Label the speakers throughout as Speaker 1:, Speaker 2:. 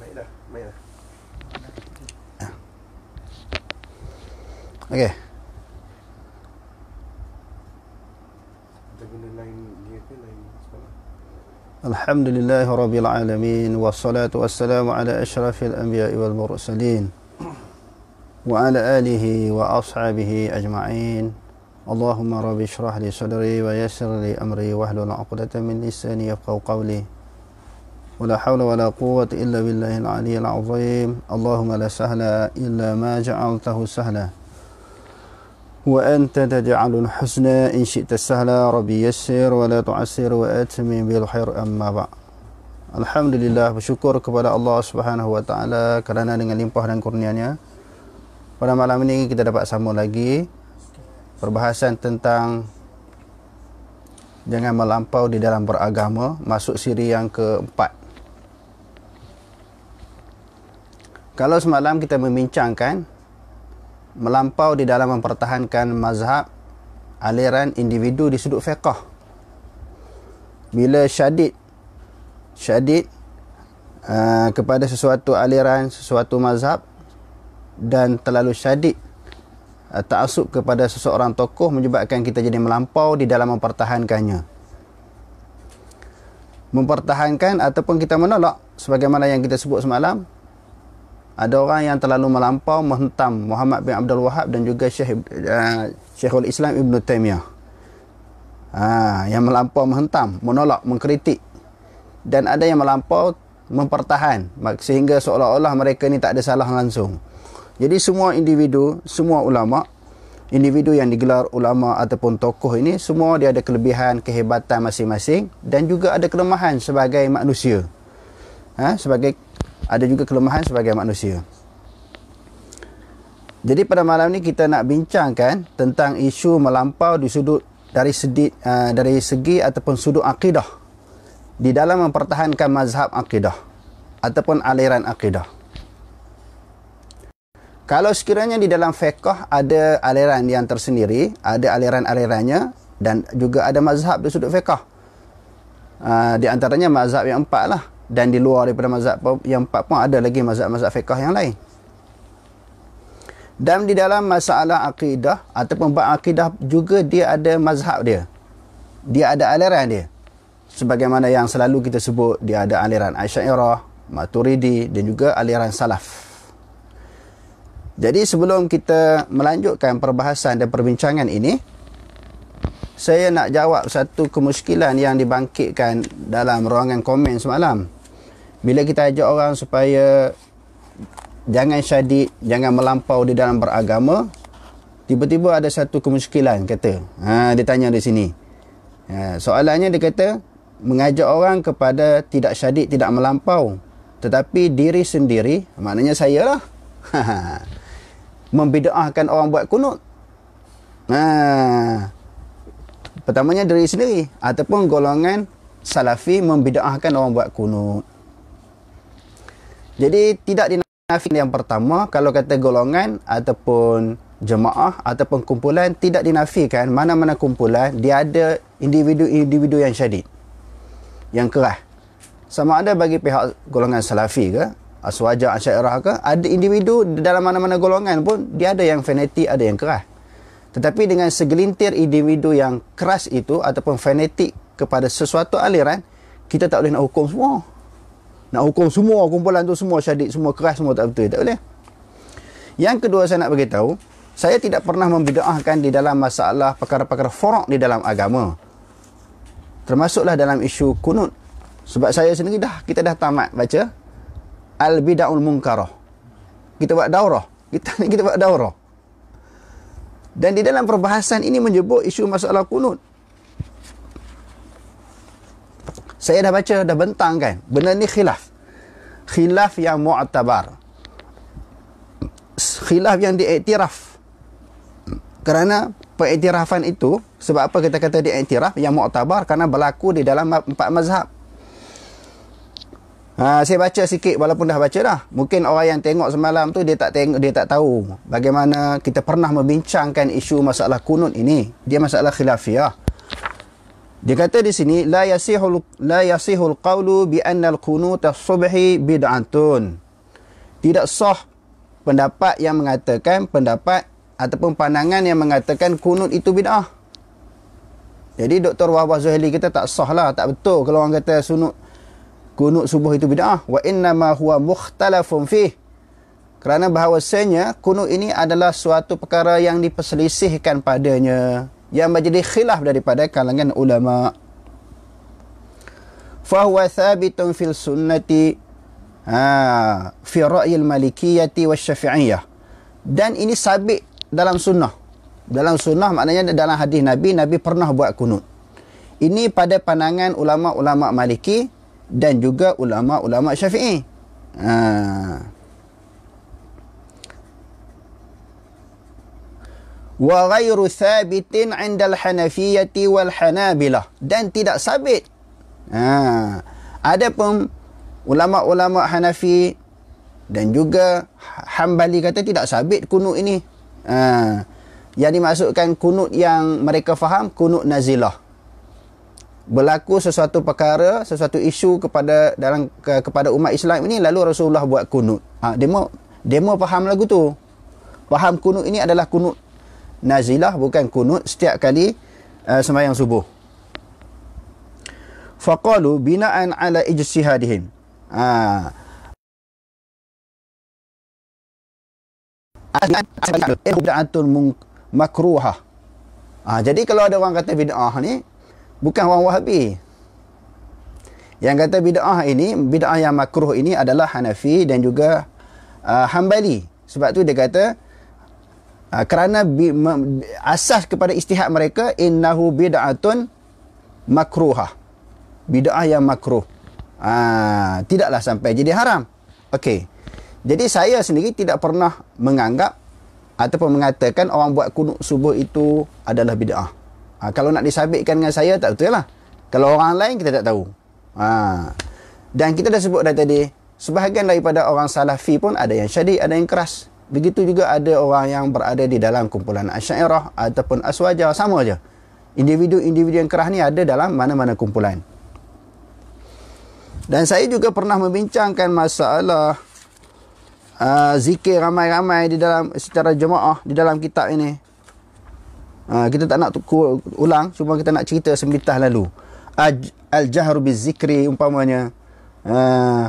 Speaker 1: Baiklah.
Speaker 2: Okey.
Speaker 1: Kita guna lain dia ke lain sekolah?
Speaker 2: Alhamdulillahirabbil alamin wassalatu wassalamu ala asyrafil anbiya'i wal mursalin wa ala alihi wa ashabihi ajma'in. Allahumma rabbi shrah li sadri wa yassir li amri wahlul 'uqdatam min lisani yafqahu qawli. ولا حول ولا قوة إلا بالله العلي العظيم. اللهم لا سهل إلا ما جعلته سهلا وأنت تجعل الحسن إن شئت سهلا. ربي يسر ولا تعسر وأتمم بالخير. أما بعد. Alhamdulillah, bersyukur kepada Allah Subhanahu wa taala kerana dengan limpah dan kurnianya pada malam ini kita dapat sambung lagi perbahasan tentang jangan melampau di dalam beragama, masuk siri yang keempat. Kalau semalam kita membincangkan melampau di dalam mempertahankan mazhab, aliran individu di sudut fiqh. Bila syadid kepada sesuatu aliran, sesuatu mazhab, dan terlalu syadid ta'assub kepada seseorang tokoh menyebabkan kita jadi melampau di dalam mempertahankannya. Mempertahankan ataupun kita menolak, sebagaimana yang kita sebut semalam, ada orang yang terlalu melampau menghentam Muhammad bin Abdul Wahhab dan juga Syekhul Islam Ibn Taymiyah. Yang melampau menghentam, menolak, mengkritik. Dan ada yang melampau mempertahan, sehingga seolah-olah mereka ni tak ada salah langsung. Jadi semua individu, semua ulama, individu yang digelar ulama ataupun tokoh ini, semua dia ada kelebihan, kehebatan masing-masing dan juga ada kelemahan sebagai manusia. Ada juga kelemahan sebagai manusia. Jadi pada malam ni kita nak bincangkan tentang isu melampau di sudut dari segi ataupun sudut akidah di dalam mempertahankan mazhab akidah ataupun aliran akidah. Kalau sekiranya di dalam fiqh ada aliran yang tersendiri, ada aliran-alirannya dan juga ada mazhab di sudut fiqh. Di antaranya mazhab yang empat lah. Dan di luar daripada mazhab yang empat pun ada lagi mazhab-mazhab fiqh yang lain. Dan di dalam masalah akidah ataupun bab akidah juga dia ada mazhab dia. Dia ada aliran dia. Sebagaimana yang selalu kita sebut, dia ada aliran Asy'ariyah, Maturidi dan juga aliran Salaf. Jadi sebelum kita melanjutkan perbahasan dan perbincangan ini, saya nak jawab satu kemuskilan yang dibangkitkan dalam ruangan komen semalam. Bila kita ajak orang supaya jangan syadid, jangan melampau di dalam beragama, tiba-tiba ada satu kemuskilan kata. Dia tanya di sini. Soalannya dia kata, mengajak orang kepada tidak syadid, tidak melampau, tetapi diri sendiri, maknanya saya lah, membid'ahkan orang buat kunut. Pertamanya diri sendiri ataupun golongan salafi membid'ahkan orang buat kunut. Jadi tidak dinafikan yang pertama, kalau kata golongan ataupun jemaah ataupun kumpulan, tidak dinafikan mana-mana kumpulan dia ada individu-individu yang syadid, yang keras. Sama ada bagi pihak golongan salafi ke, Aswaja, Asy'ariyah ke, ada individu dalam mana-mana golongan pun dia ada yang fanatik, ada yang keras. Tetapi dengan segelintir individu yang keras itu ataupun fanatik kepada sesuatu aliran, kita tak boleh nak hukum semua. Nak hukum semua kumpulan tu semua syadid, semua keras, semua tak betul. Tak boleh. Yang kedua saya nak beritahu, saya tidak pernah membid'ahkan di dalam masalah perkara-perkara furuk di dalam agama. Termasuklah dalam isu kunut. Sebab saya sendiri kita dah tamat baca Al-Bid'ahul Munkarah. Kita buat daurah. Kita buat daurah. Dan di dalam perbahasan ini menyebut isu masalah kunut. Saya dah baca, dah bentang kan. Benda ni khilaf. Khilaf yang mu'tabar. Khilaf yang diiktiraf. Kerana pengiktirafan itu, sebab apa kita kata diiktiraf yang mu'tabar? Kerana berlaku di dalam empat mazhab. Saya baca sikit walaupun dah baca dah. Mungkin orang yang tengok semalam tu dia tak tahu bagaimana kita pernah membincangkan isu masalah kunut ini. Dia masalah khilafiyah. Dia kata di sini la yasihul qawlu bi anna al-qunut as-subhi bid'atun. Tidak sah pendapat yang mengatakan ataupun pandangan yang mengatakan kunut itu bid'ah. Jadi Dr. Wahbah Zuhaili kita tak sah lah, tak betul kalau orang kata kunut subuh itu bid'ah. Wa inna ma huwa mukhtalafun fih. Kerana bahawasanya kunut ini adalah suatu perkara yang diperselisihkan padanya, yang menjadi khilaf daripada kalangan ulama. Fahuwa thabitun fil sunnati fi ra'yil malikiyati wa syafi'iyah. Dan ini sabit dalam sunnah. Dalam sunnah maknanya dalam hadis Nabi pernah buat kunut. Ini pada pandangan ulama-ulama Maliki dan juga ulama-ulama Syafi'i. Wa ghairu thabitin 'inda al-Hanafiyyati wal Hanabilah, dan tidak sabit. Adapun ulama-ulama Hanafi dan juga Hambali kata tidak sabit kunut ini. Yang dimaksudkan kunut yang mereka faham kunut nazilah. Berlaku sesuatu perkara, sesuatu isu kepada umat Islam ini, lalu Rasulullah buat kunut. Demo faham lagu tu. Faham kunut ini adalah kunut nazilah, bukan kunut setiap kali sembahyang subuh. Faqalu bina'an ala ijtihadihim. Bid'atun makruhah. Jadi kalau ada orang kata bid'ah ni, bukan orang Wahabi. Yang kata bid'ah ini, bid'ah yang makruh ini adalah Hanafi dan juga Hambali. Sebab tu dia kata kerana asas kepada ijtihad mereka, innahu bid'atun makruhah. Bid'ah yang makruh. Tidaklah sampai jadi haram. Okey. Jadi saya sendiri tidak pernah menganggap ataupun mengatakan orang buat kunut subuh itu adalah bid'ah. Kalau nak disabitkan dengan saya, tak betul lah. Kalau orang lain, kita tak tahu. Dan kita dah sebut dah tadi, sebahagian daripada orang Salafi pun ada yang syadid, ada yang keras. Begitu juga ada orang yang berada di dalam kumpulan Asy'ariyah ataupun Aswajah, sama aja. Individu-individu yang keras ni ada dalam mana-mana kumpulan. Dan saya juga pernah membincangkan masalah zikir ramai-ramai di dalam secara jemaah di dalam kitab ini. Kita tak nak ulang, cuma kita nak cerita sebentar lalu. Al-jahru bizikri umpamanya.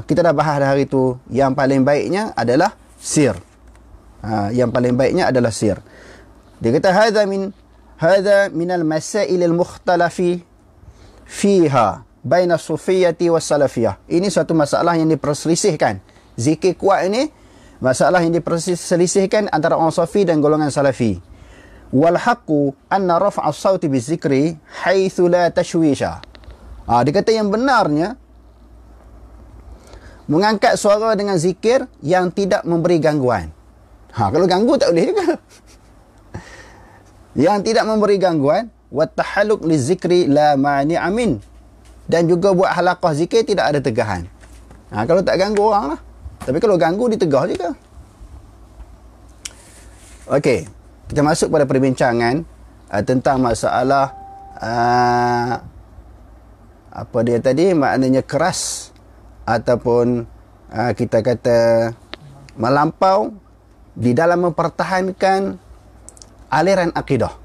Speaker 2: Kita dah bahas dah hari tu, yang paling baiknya adalah sir. Yang paling baiknya adalah sir. Dia kata hadza min al-masail al-mukhtalafi fiha baina sufiyyati was salafiyah. Ini satu masalah yang diperselisihkan. Zikir kuat ini masalah yang diperselisihkan antara orang Sufi dan golongan Salafi. Wal haqqu anna raf'a as-sauti bizikri haitsu la tashwisha. Dia kata yang benarnya mengangkat suara dengan zikir yang tidak memberi gangguan. Kalau ganggu tak boleh juga. Yang tidak memberi gangguan, wa tahalluq lizikri la mani'a min. Dan juga buat halaqah zikir tidak ada tegahan. Kalau tak ganggu orang lah. Tapi kalau ganggu, ditegah juga. Okey, kita masuk pada perbincangan tentang masalah apa dia tadi, maknanya keras ataupun kita kata melampau di dalam mempertahankan aliran akidah.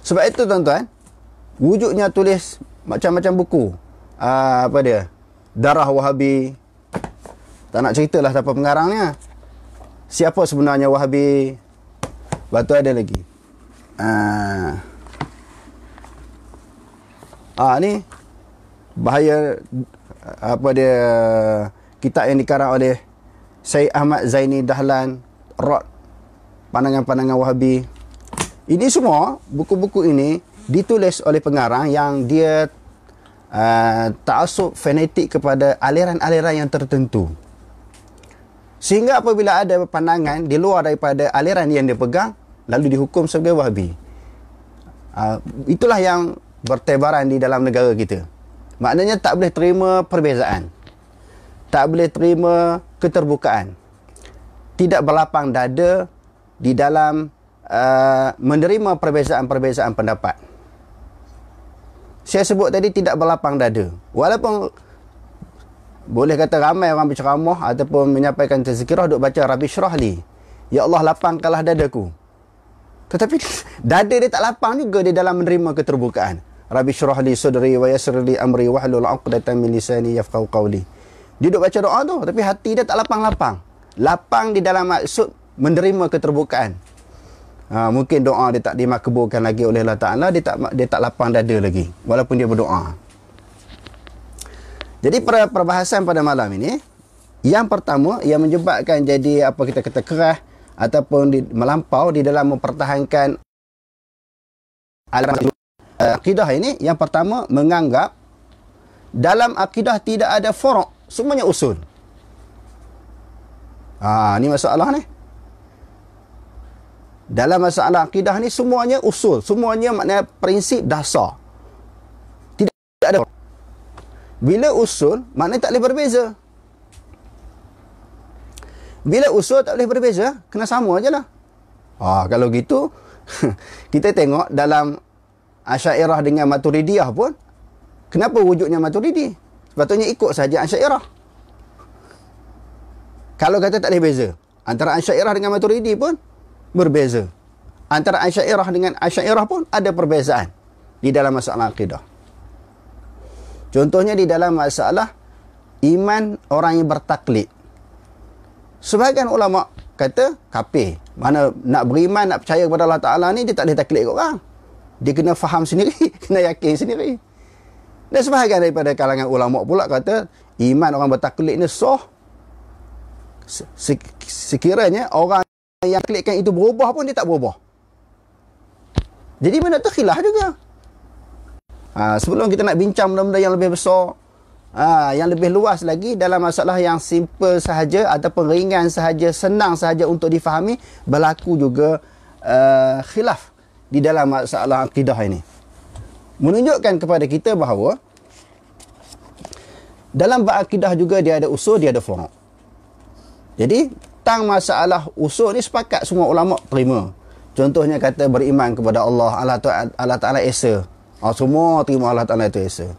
Speaker 2: Sebab itu tuan-tuan, wujudnya tulis macam-macam buku. Apa dia? Darah Wahabi. Tak nak ceritalah siapa pengarangnya. Siapa sebenarnya Wahabi. Lepas tu ada lagi. Ni bahaya apa dia, kitab yang dikarang oleh Syed Ahmad Zaini Dahlan, Rod Pandangan-Pandangan Wahabi. Ini semua buku-buku ini ditulis oleh pengarang yang dia ta'assub fanatik kepada aliran-aliran yang tertentu. Sehingga apabila ada pandangan di luar daripada aliran yang dia pegang, lalu dihukum sebagai Wahabi. Itulah yang bertebaran di dalam negara kita. Maknanya tak boleh terima perbezaan. Tak boleh terima keterbukaan. Tidak berlapang dada di dalam menerima perbezaan-perbezaan pendapat. saya sebut tadi tidak berlapang dada. Walaupun boleh kata ramai orang berceramah ataupun menyampaikan tazkirah duk baca Rabbi syrah li, ya Allah lapangkanlah dadaku. Tetapi dada dia tak lapang juga di dalam menerima keterbukaan. Rabbi syrah li sadri wa yassir li amri wahlul 'uqdatam min lisani yafqahu qawli. Dia duk baca doa tu tapi hati dia tak lapang-lapang. Lapang di dalam maksud menerima keterbukaan. Mungkin doa dia tak dimakbulkan lagi oleh Allah Ta'ala, dia tak lapang dada lagi walaupun dia berdoa. Jadi perbahasan pada malam ini, yang pertama yang menyebabkan jadi apa kita kata keras ataupun melampau di dalam mempertahankan akidah ini, yang pertama menganggap dalam akidah tidak ada furu', semuanya usul. Ni masalah ni. Dalam masalah akidah ni semuanya usul, semuanya maknanya prinsip dasar. Tidak ada. Bila usul, maknanya tak boleh berbeza. Bila usul tak boleh berbeza, kena sama je lah. Kalau gitu, kita tengok dalam Asy'ariyah dengan Maturidiyah pun, kenapa wujudnya Maturidi? Sepatutnya ikut saja Asy'ariyah. Kalau kata tak boleh beza, antara Asy'ariyah dengan Maturidi pun berbeza. Antara Asy'ariyah dengan Asy'ariyah pun ada perbezaan di dalam masalah akidah. Contohnya di dalam masalah iman orang yang bertaklid. Sebahagian ulama kata kafir. Mana nak beriman, nak percaya kepada Allah Ta'ala ni, dia tak boleh taklid kat orang. Dia kena faham sendiri, kena yakin sendiri. Dan sebahagian daripada kalangan ulama pula kata iman orang bertaklid ni sah sekiranya orang yang taklidkan itu berubah pun dia tak berubah. Jadi mana tu khilaf juga. Sebelum kita nak bincang benda-benda yang lebih besar, yang lebih luas lagi dalam masalah yang simple sahaja ataupun ringan sahaja, senang sahaja untuk difahami, berlaku juga khilaf di dalam masalah akidah ini. Menunjukkan kepada kita bahawa dalam bab akidah juga dia ada usul, dia ada furu'. Jadi tentang masalah usul ni sepakat semua ulama terima. Contohnya kata beriman kepada Allah, Allah Ta'ala Esa. Semua terima Allah Ta'ala itu Esa.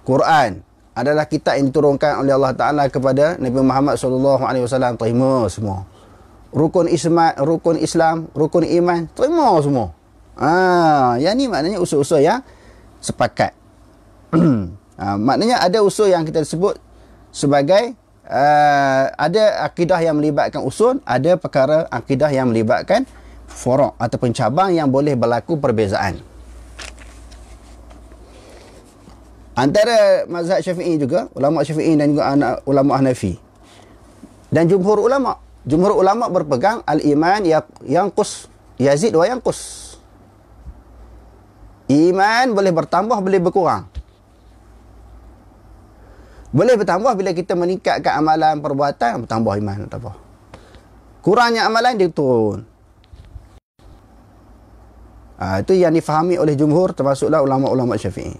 Speaker 2: Quran adalah kitab yang diturunkan oleh Allah Ta'ala kepada Nabi Muhammad SAW. Terima semua. Rukun Islam, rukun iman, terima semua. Yang ni maknanya usul-usul yang sepakat. Maknanya ada usul yang kita sebut sebagai ada akidah yang melibatkan usul, ada perkara akidah yang melibatkan furu' ataupun cabang yang boleh berlaku perbezaan. Antara mazhab Syafi'i juga, ulama Syafi'i dan juga ulama Hanafi. Dan jumhur ulama berpegang al-iman yanqus yazid wa yanqus. Iman boleh bertambah, boleh berkurang. Boleh bertambah bila kita meningkatkan amalan perbuatan, bertambah iman, bertambah. Kurangnya amalan, dia turun. Itu yang difahami oleh jumhur, termasuklah ulama-ulama Syafi'i.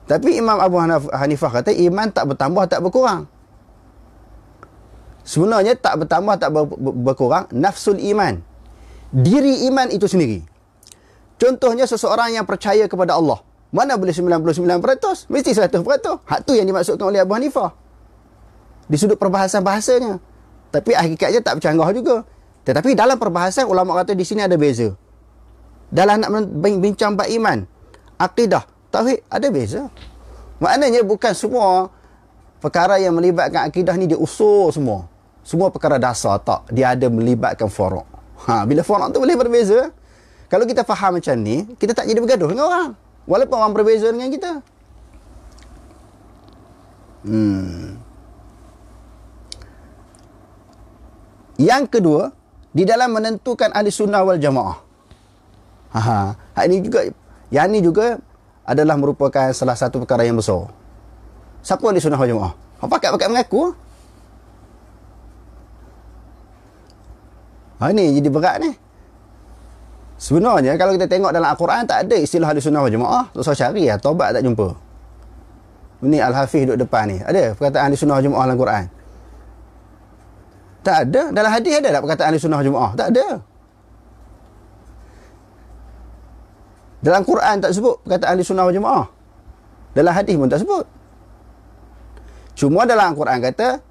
Speaker 2: Tapi Imam Abu Hanifah kata iman tak bertambah, tak berkurang. Sebenarnya tak bertambah, tak berkurang nafsul iman, diri iman itu sendiri. Contohnya seseorang yang percaya kepada Allah, mana boleh 99%? Mesti 100%. Hak tu yang dimaksudkan oleh Abu Hanifah di sudut perbahasan bahasanya. Tapi hakikatnya tak bercanggah juga. Tetapi dalam perbahasan, ulama kata di sini ada beza. Dalam nak bincang bab iman, akidah, tauhid, ada beza. Maknanya bukan semua perkara yang melibatkan akidah ni dia usul semua. Semua perkara dasar tak. Dia ada melibatkan furu'. Bila furu' tu boleh berbeza. Kalau kita faham macam ni, kita tak jadi bergaduh dengan orang. Walaupun orang berbeza dengan kita. Yang kedua, di dalam menentukan ahli sunnah wal jamaah. Yang ini juga adalah merupakan salah satu perkara yang besar. Siapa ahli sunnah wal jamaah? Pakat-pakat mengaku. Ini jadi berat ni. Sebenarnya kalau kita tengok dalam Al-Quran tak ada istilah ahli sunnah wal jamaah. Tak usah cari lah. Taubat tak jumpa. Ini Al-Hafiz duduk depan ni. Ada perkataan ahli sunnah wal jamaah dalam Quran? Tak ada. Dalam hadis ada tak perkataan ahli sunnah wal jamaah? Tak ada. Dalam Quran tak sebut perkataan ahli sunnah wal jamaah. Dalam hadis pun tak sebut. Cuma dalam Al-Quran kata,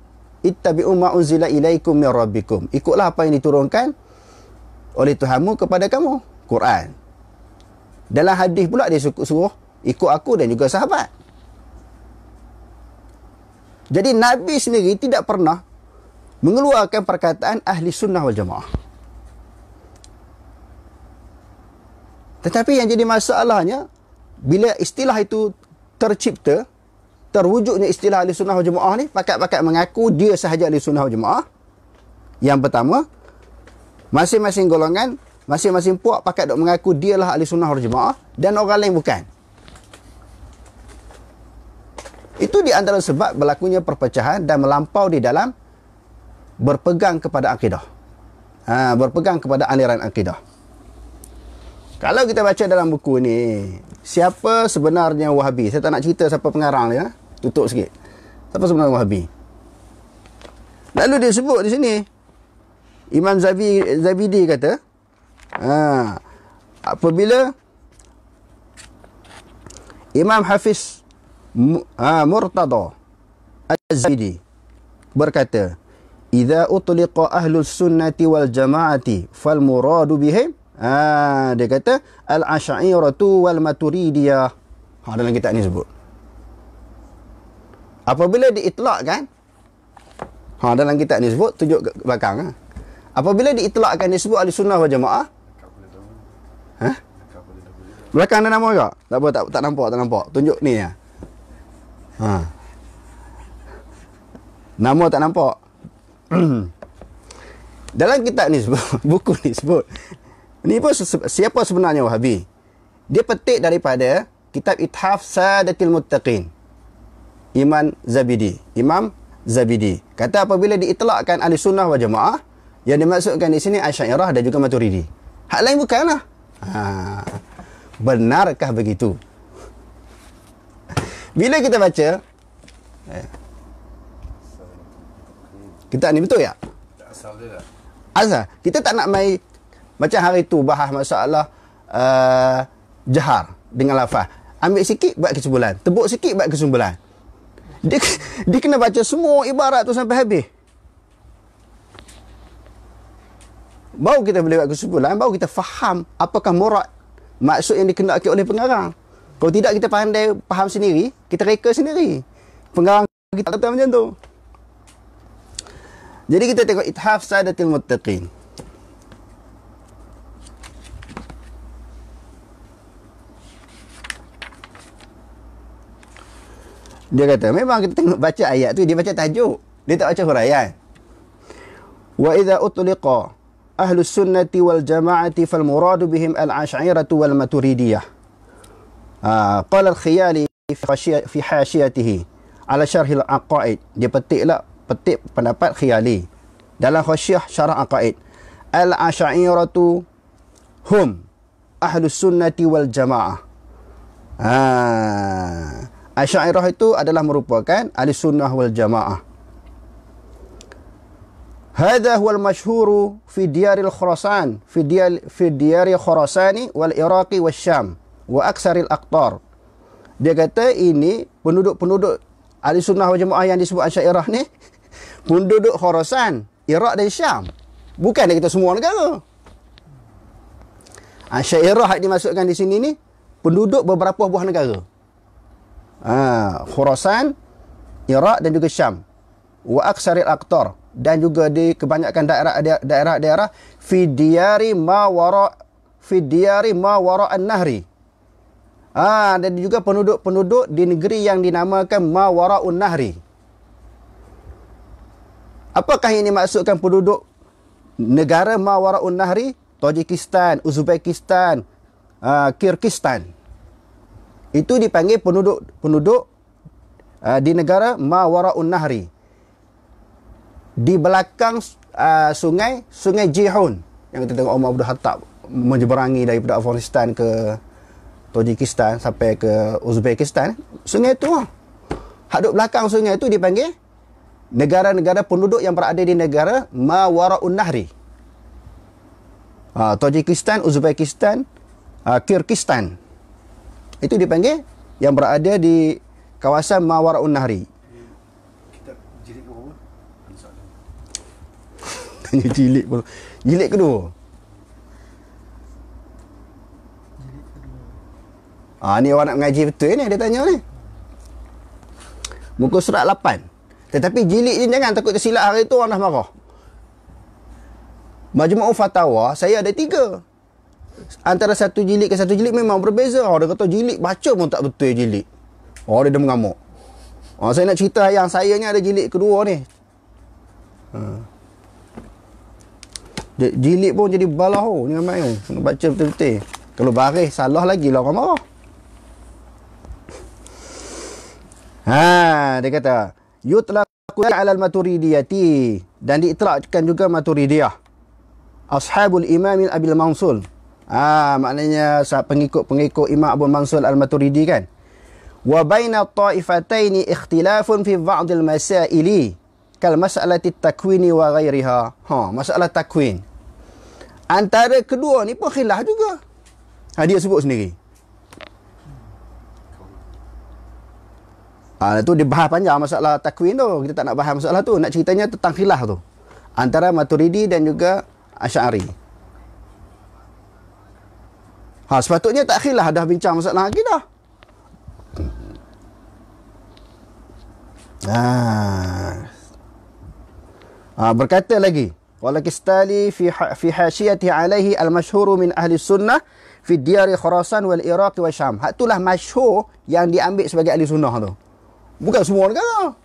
Speaker 2: ittabi'u ma unzila ilaikum min rabbikum. Ikutlah apa yang diturunkan oleh Tuhanmu kepada kamu. Quran. Dalam hadis pula dia suruh ikut aku dan juga sahabat. Jadi Nabi sendiri tidak pernah mengeluarkan perkataan ahli sunnah wal jamaah. Tetapi yang jadi masalahnya, bila istilah itu tercipta, terwujudnya istilah ahli sunnah wal jamaah ni, pakat-pakat mengaku dia sahaja ahli sunnah wal jamaah. Yang pertama, masing-masing golongan, masing-masing puak pakat dok mengaku dialah ahli sunnah wal jamaah dan orang lain bukan. Itu di antara sebab berlakunya perpecahan dan melampau di dalam berpegang kepada akidah. Berpegang kepada aliran akidah. Kalau kita baca dalam buku ni, siapa sebenarnya Wahabi? Saya tak nak cerita siapa pengarang dia. Tutup sikit. Siapa sebenarnya Wahabi? Lalu dia sebut di sini, Imam Zabidi kata, apabila Imam Hafiz Murtada Az-Zabidi berkata, "Idza utliqa ahlus sunnati wal jamaati fal muradu bihim." Dia kata al-asy'ariyatu wal maturidiyah. Dalam kitab ni sebut. Apabila diitlakkan, dalam kitab ni sebut, tunjuk ke belakang. Apabila diitlakkan disebut ahli sunnah wal jamaah. Belakang ada nama ke? Tak apa, tak nampak. Tunjuk ni ya. Nama tak nampak. Dalam kitab ni sebut, buku ni sebut. Ni pun siapa sebenarnya Wahabi? Dia petik daripada kitab Ithaf Sadatil Muttaqin. Imam Zabidi. Kata apabila diitlakkan ahli sunnah wal jamaah, yang dimaksudkan di sini Asy'ariyah dan juga Maturidi. Hak lain bukanlah. Benarkah begitu? Bila kita baca kitab ni betul tak?
Speaker 1: Asal dia tak?
Speaker 2: Asal. Kita tak nak mai macam hari tu bahas masalah jahar dengan lafaz. Ambil sikit buat kesimpulan, tebuk sikit buat kesimpulan. Dia kena baca semua ibarat tu sampai habis. Baru kita boleh buat kesimpulan, baru kita faham apakah murad, maksud yang dikehendaki oleh pengarang. Kalau tidak, kita faham sendiri, kita reka sendiri. Pengarang kita kata macam tu. Jadi kita tengok Ithaf Sadatil Muttaqin. Dia kata, memang kita tengok baca ayat tu, dia baca tajuk. Dia tak baca huraian. Wa idza utliqa ahlus sunnati wal jama'ati fal muradu bihim al-asy'ariyatu wal maturidiyah. Qala al-Khiyali fi hashiyatihi ala syarh al-aqaid. Dia petik pendapat Khiyali dalam hasyiah syarah aqaid. Al-asy'ariyatu hum ahlus sunnati wal jama'ah. Asy'ariyah itu adalah merupakan ahli sunnah wal jamaah. Hadha huwa al-mashhur fi diyaril Khurasan, fi diyari Khurasani wal Iraqi wal Syam wa aksaril aqtar. Dia kata ini penduduk-penduduk ahli sunnah wal jamaah yang disebut Asy'ariyah ni, penduduk Khurasan, Iraq dan Syam. Bukan dia kata semua negara. Asy'ariyah dimasukkan di sini ni penduduk beberapa buah negara. Khurasan, Iraq dan juga Syam. Wa aksaril aqtar, dan juga di kebanyakan daerah-daerah fi diyari ma wara an-nahri. Dan juga penduduk-penduduk di negeri yang dinamakan ma wara'un nahri. Apakah ini maksudkan penduduk negara ma wara'un nahri? Tajikistan, Uzbekistan, Kyrgyzstan. Itu dipanggil penduduk di negara ma wara'un nahri. Di belakang sungai Jihun yang kita tengok Umar Abdul Khattab menyeberangi daripada Afghanistan ke Tajikistan sampai ke Uzbekistan. Sungai itu hak duk belakang sungai itu dipanggil negara-negara penduduk yang berada di negara ma wara'un nahri. Tajikistan, Uzbekistan, Kyrgyzstan. Itu dipanggil yang berada di kawasan Mawara'un Nahri.
Speaker 1: Kitab jilid berapa? Soalan.
Speaker 2: Tanya jilid pun. Jilid kedua. Ni orang nak mengaji betul ni, dia tanya ni. Muka surat 8. Tetapi jilid ni jangan takut tersilap, hari tu orang dah marah. Majmu'ul Fatawa saya ada 3. Antara satu jilid ke satu jilid memang berbeza. Dia kata jilid baca pun tak betul jilid. Dia dah mengamuk. Saya nak cerita yang saya ni ada jilid kedua ni. Jilid pun jadi balah ni ramai tu. Kena baca betul-betul. Kalau baris salah lagi lah orang marah. Dia kata yutlaqu 'ala al-maturidiyati, dan diitlaqkan juga Maturidiyah. Ashabul Imam Abil Mansur. Maknanya pengikut Imam Abu Mansur Al-Maturidi kan. Wa baina ta'ifataini ikhtilafun fi ba'd al-masaili kal mas'alati at-takwini wa ghairiha. Masalah takwin. Antara kedua ni pun khilaf juga. Dia sebut sendiri. Tu dia bahas panjang masalah takwin tu. Kita tak nak bahas masalah tu. Nak ceritanya tentang khilaf tu. Antara Maturidi dan juga Asy'ari. Sepatutnya tak khilaf, dah bincang masalah akidah. Berkata lagi, walakistali fi hasyiyati alaihi al-masyhur min ahli sunnah fi diyari Khurasan wal Iraq wa Syam. Itulah masyhur yang diambil sebagai ahli sunnah tu. Bukan semua negara.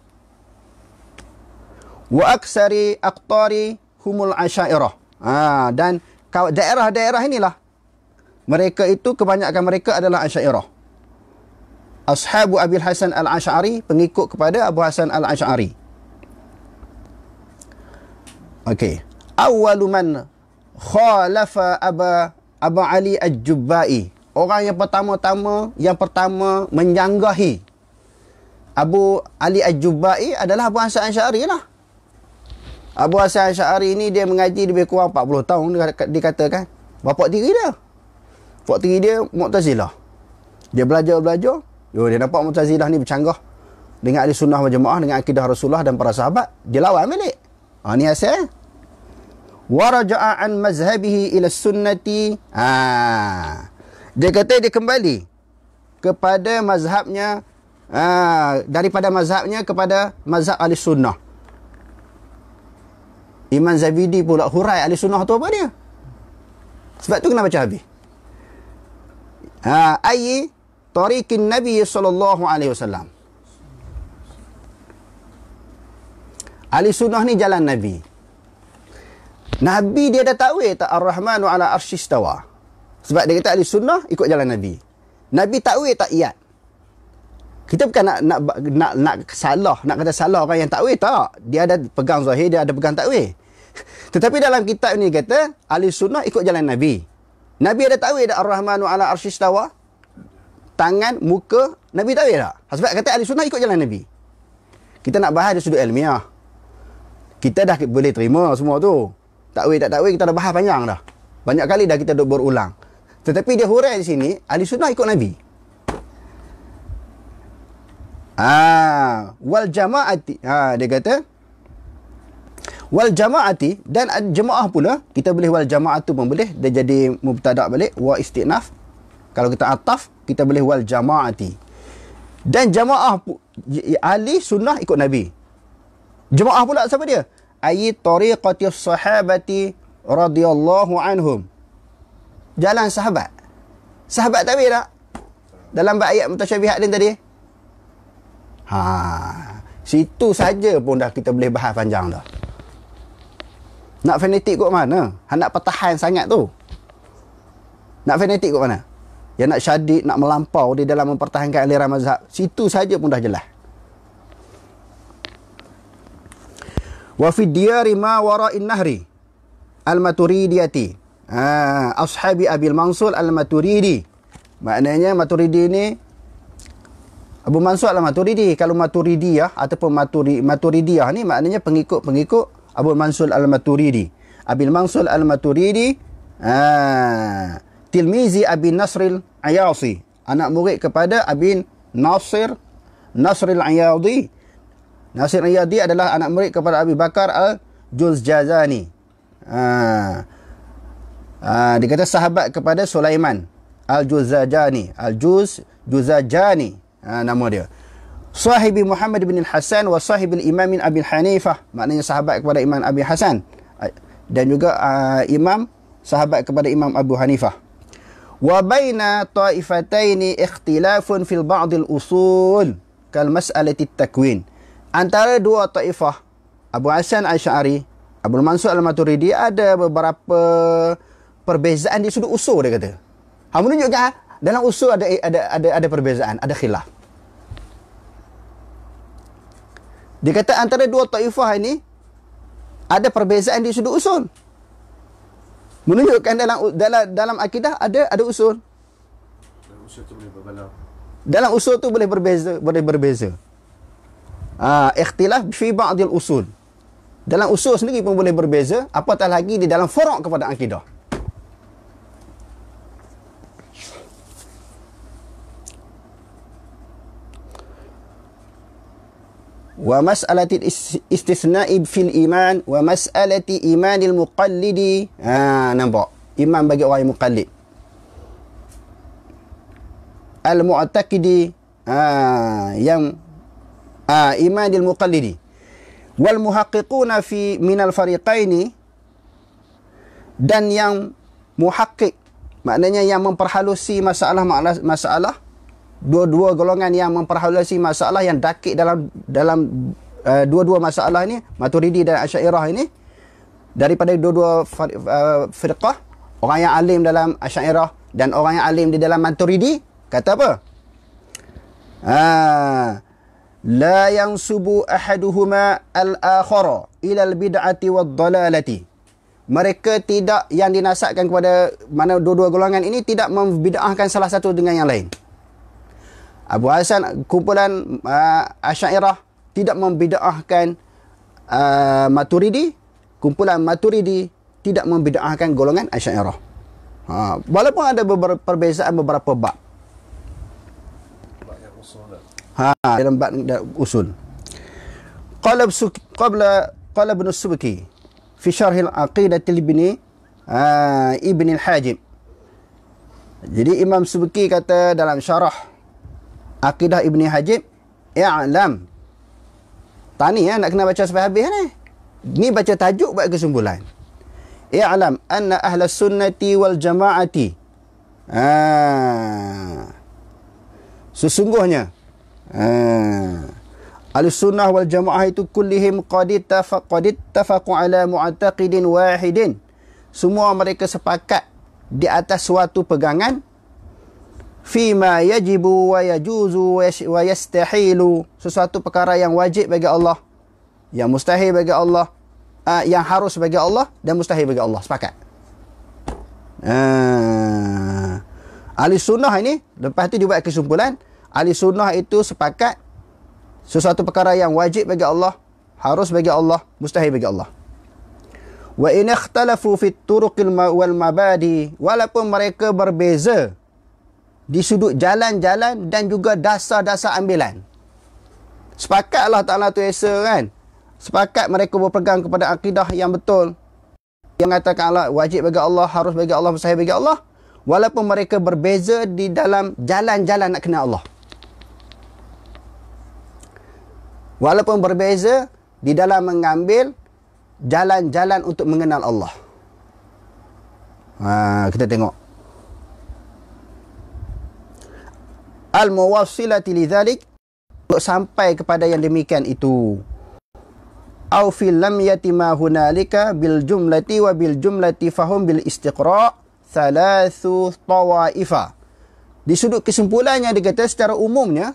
Speaker 2: Wa aksari aqtari humul Asy'ariyah. Dan daerah-daerah inilah, mereka itu kebanyakan mereka adalah Asy'ariyah. Ashabu Abil Hasan Al-Asy'ari, pengikut kepada Abu Hasan Al-Asy'ari. Okey. Awwalu man khalafa Aba Ali Al-Jubba'i. Orang yang pertama menyanggahi Abu Ali Al-Jubba'i adalah Abu Hasan Al-Asy'ari lah. Abu Hasan Al-Asy'ari ni dia mengaji lebih kurang 40 tahun dikatakan. Bapa tiri dia. Bapa tiri dia Mu'tazilah. Dia belajar. Dia nampak Mu'tazilah ni bercanggah dengan ahli sunnah wal jamaah, dengan akidah Rasulullah dan para sahabat. Dia lawan balik. Ni asal. Wa raja'a an mazhabihi ila sunnati. Dia kata dia kembali kepada mazhabnya, daripada mazhabnya kepada mazhab ahli sunnah. Imam Zabidi pula hurai ahli sunnah tu apa dia? Sebab tu kena baca habis. Ayy tariqin Nabi sallallahu alaihi wasallam. Ahli sunnah ni jalan Nabi. Nabi dia dah takwil tak Ar-Rahmanu ala arsy istawa. Sebab dia kata ahli sunnah ikut jalan Nabi. Nabi takwil tak iyat. Kita bukan nak salah, nak kata salah orang yang takwil, tak. Dia ada pegang zahir, dia ada pegang takwil. Tetapi dalam kitab ni kata ahli sunnah ikut jalan Nabi. Nabi ada takwil dak Ar-Rahmanu ala arsy istawa? Tangan, muka, Nabi takwil tak? Sebab kata ahli sunnah ikut jalan Nabi. Kita nak bahas dari sudut ilmiah. Kita dah boleh terima semua tu. Takwil tak takwil kita dah bahas panjang dah. Banyak kali dah kita duk berulang. Tetapi dia hurai di sini ahli sunnah ikut Nabi. Wal jama'ati. Dia kata wal jama'ati, dan jemaah pula. Kita boleh wal jama'atu pun boleh. Dia jadi mubtada' balik. Wa istinaf. Kalau kita ataf, kita boleh wal jama'ati. Dan jamaah ahli sunnah ikut Nabi. Jemaah pula siapa dia? Ayy tariqati sahabati radhiyallahu anhum. Jalan sahabat. Sahabat takwil tak? Dalam ayat mutasyabihat dia tadi. Situ saja pun dah kita boleh bahas panjang dah. Nak fanatik kot mana? Nak pertahan sangat tu. Nak fanatik kot mana? Yang nak syadid, nak melampau di dalam mempertahankan aliran mazhab. Situ saja pun dah jelas. Wa fi diyari ma wara'in nahri al-Maturidiyati. Ashabi Abil Mansur Al-Maturidi. Maknanya Maturidi ni Abu Mansur Al-Maturidi. Kalau Maturidiyah ataupun Maturidiyah ni maknanya pengikut Abu Mansur Al-Maturidi. Abil Mansur Al-Maturidi tilmizi Abi Nasril Ayasi anak murid kepada Abi Nasr al-Iyadi. Nasr al-Iyadi adalah anak murid kepada Abi Bakar al-Juzjazani. Dia kata sahabat kepada Sulaiman al-Juzajani. Juzajani nama dia. Sahibi Muhammad bin Hasan wa sahibi Imam bin Abi Hanifah. Maknanya sahabat kepada Imam Abi Hasan. Dan juga imam sahabat kepada Imam Abu Hanifah. Wa baina ta'ifataini ikhtilafun fil ba'dil usul kal mas'alati takwin. Antara dua taifah, Abu Hasan Asy'ari, Abu Mansur Al-Maturidi, ada beberapa perbezaan di sudut usul, dia kata. Menunjukkan dalam usul ada perbezaan, ada khilaf. Dia kata antara dua taifah ini ada perbezaan di sudut usul. Menunjukkan dalam akidah ada usul.
Speaker 1: Dalam usul tu boleh berbalau.
Speaker 2: Dalam usul tu boleh berbeza. Ikhtilaf fi ba'dil usul. Dalam usul sendiri pun boleh berbeza, apatah lagi di dalam furu' kepada akidah. Wa mas'alati istisna'i fil iman wa mas'alati imanil muqallidi. Nampak? Iman bagi orang yang muqallid. Al-mu'taqidi, yang imanil muqallidi. Wal muhaqqiquna fi minal fariqaini, dan yang muhaqqiq, maknanya yang memperhalusi masalah dua-dua golongan yang memperhalusi masalah, yang dakik dalam dua-dua masalah ini, Maturidi dan Asy'ariyah ini, daripada dua-dua firqah, orang yang alim dalam Asy'ariyah dan orang yang alim di dalam Maturidi, kata apa? La yansubu ahaduhuma al-akhara ila al-bid'ati wad-dalalati. Mereka tidak, yang dinasabkan kepada mana dua-dua golongan ini, tidak membid'ahkan salah satu dengan yang lain. Abu Hasan, kumpulan Asy'ariyah, tidak membid'ahkan Maturidi. Kumpulan Maturidi tidak membid'ahkan golongan Asy'ariyah. Walaupun ada beberapa perbezaan beberapa bab. Dalam bab usul. Qala Ibn Subki fi syarh al-aqidah Ibn al-Hajib. Jadi Imam Subki kata dalam syarah Aqidah Ibn Hajib, i'lam. Tani nak kena baca sampai habis ni. Ni baca tajuk buat kesimpulan. I'lam anna ahla sunnati wal jama'ati. Sesungguhnya Ahlussunnah wal Jamaah itu kullihim qad ittafaqu ala mu'taqidin wahidin. Semua mereka sepakat di atas suatu pegangan, fima yajibu wa yajuzu wa yastahilu, sesuatu perkara yang wajib bagi Allah, yang mustahil bagi Allah, yang harus bagi Allah dan mustahil bagi Allah. Sepakat. Ahlussunnah ini, lepas tu dibuat kesimpulan, Ahlussunnah itu sepakat sesuatu perkara yang wajib bagi Allah, harus bagi Allah, mustahil bagi Allah. Wa in ikhtalafu fit turuqil wal mabadi, walaupun mereka berbeza di sudut jalan-jalan dan juga dasar-dasar ambilan. Sepakat Allah Ta'ala tu esa kan. Sepakat mereka berpegang kepada akidah yang betul, yang mengatakan Allah wajib bagi Allah, harus bagi Allah, mustahil bagi Allah. Walaupun mereka berbeza di dalam jalan-jalan nak kenal Allah. Walaupun berbeza di dalam mengambil jalan-jalan untuk mengenal Allah. Kita tengok. Al-muwassilati lidzalik, untuk sampai kepada yang demikian itu. Au fil lam yatima hunalika bil jumlati wa bil jumlati fahum bil istiqra' thalathu tawaifa. Di sudut kesimpulannya dikata secara umumnya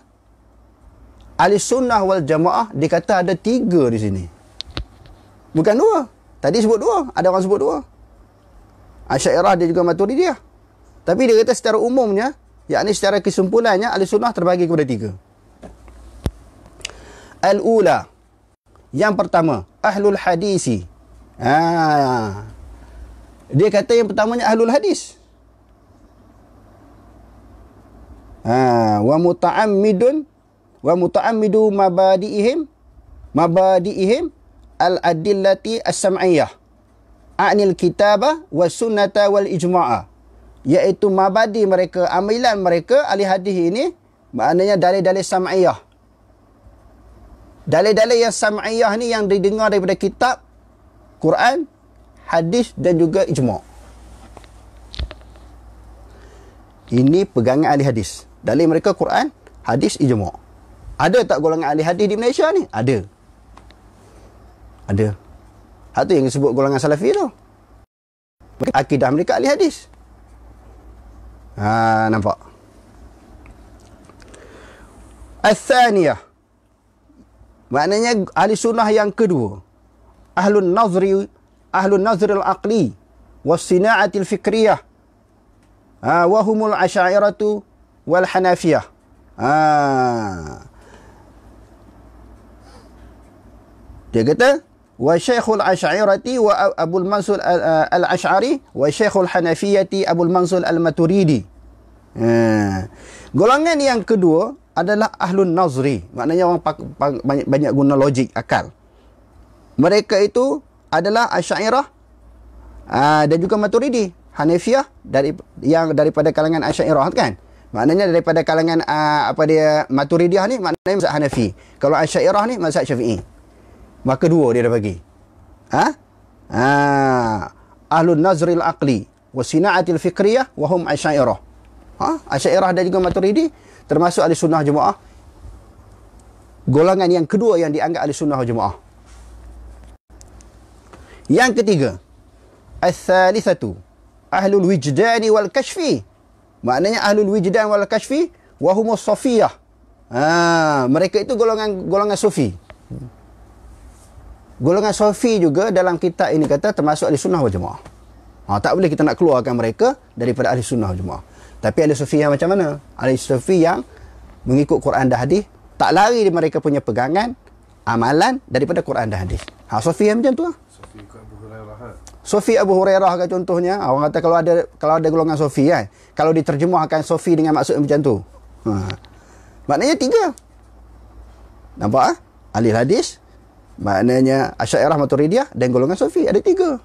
Speaker 2: Ahlussunnah wal Jamaah dikata ada 3 di sini. Bukan 2. Tadi sebut 2, ada orang sebut 2. Asy'ariyah dia juga Maturidiyah. Tapi dia kata secara umumnya, yakni secara kesimpulannya, Ahlussunnah terbagi kepada 3. Al-ula, yang pertama, ahlul hadisi. Dia kata yang pertamanya ahlul hadis. Wa muta'ammidu mabadi'ihim al-adillati as-sam'iyah a'nil kitabah wa sunnata wal ijma'ah, iaitu mabadi mereka, amalan mereka ahli hadis ini, maknanya dalil-dalil sam'iyah. Dalil-dalil yang sam'iyah ni yang didengar daripada kitab, Quran, hadis dan juga ijma'. Ini pegangan ahli hadis. Dalil mereka Quran, hadis, ijma'. Ada tak golongan ahli hadis di Malaysia ni? Ada. Ada. Hal tu yang disebut golongan salafi tu. Akidah mereka ahli hadis. Nampak? Al-thaniyah, maknanya ahli sunnah yang kedua, ahlun nazri al-aqli was-sina'ati al-fikriyah, wa humul asy'ariyatu wal hanafiyah. Dia kata wa syekhul asy'ariyati wa abul mansur al-asy'ari wa syekhul hanafiyati abul mansur al-maturidi. Golongan yang kedua adalah ahlun nazri, maknanya orang banyak guna logik, akal. Mereka itu adalah asy'ariyah dan juga maturidi. Hanafiyah daripada kalangan asy'ariyah kan, maknanya daripada kalangan maturidiyah ni, maknanya mazhab Hanafi. Kalau asy'ariyah ni mazhab Syafi'i. Maka dua dia dah bagi. Ahlun nazril aqli wa sina'atil fikriyah wa hum asy'ariyah. Asy'ariyah dan juga maturidi termasuk ahli sunnah jemaah. Golongan yang kedua yang dianggap ahli sunnah jemaah. Yang ketiga, al-thalithatu ahlul wijdani wal kashfi, maknanya ahlul wijdan wal kashfi wa humus sufiyah. Mereka itu golongan sufi. Golongan sufi juga dalam kitab ini kata termasuk ahli sunnah wal jemaah. Tak boleh kita nak keluarkan mereka daripada ahli sunnah wal jemaah. Tapi ahli sufi yang macam mana? Ahli sufi yang mengikut Quran dan hadis, tak lari mereka punya pegangan amalan daripada Quran dan hadis. Sufi yang macam tu lah. Sufi Abu Hurairah kan contohnya. Orang kata kalau ada golongan sufi kan, kalau diterjemahkan sufi dengan maksud macam tu, maknanya tiga. Nampak? Ahli hadis, maknanya Asy'ariyah, Maturidiyah dan golongan sufi, ada tiga.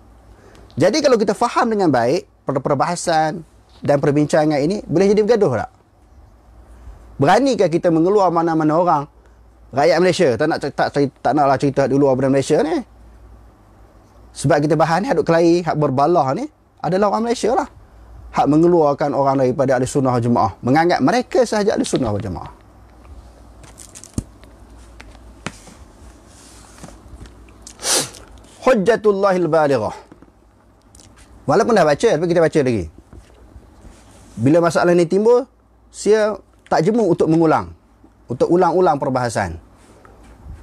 Speaker 2: Jadi kalau kita faham dengan baik perbahasan dan perbincangan ini, boleh jadi bergaduh tak? Beranikah kita mengeluar mana-mana orang rakyat Malaysia? Tak naklah cerita dulu orang Malaysia ni. Sebab kita bahan ni, hadut kelahi, hak berbalah ni adalah orang Malaysia lah. Hak mengeluarkan orang daripada ahli sunnah wal jemaah, menganggap mereka sahaja ahli sunnah wal jemaah. Hujjatullahil balighah. Walaupun dah baca, tapi kita baca lagi. Bila masalah ni timbul, saya tak jemu untuk mengulang, untuk ulang-ulang perbahasan.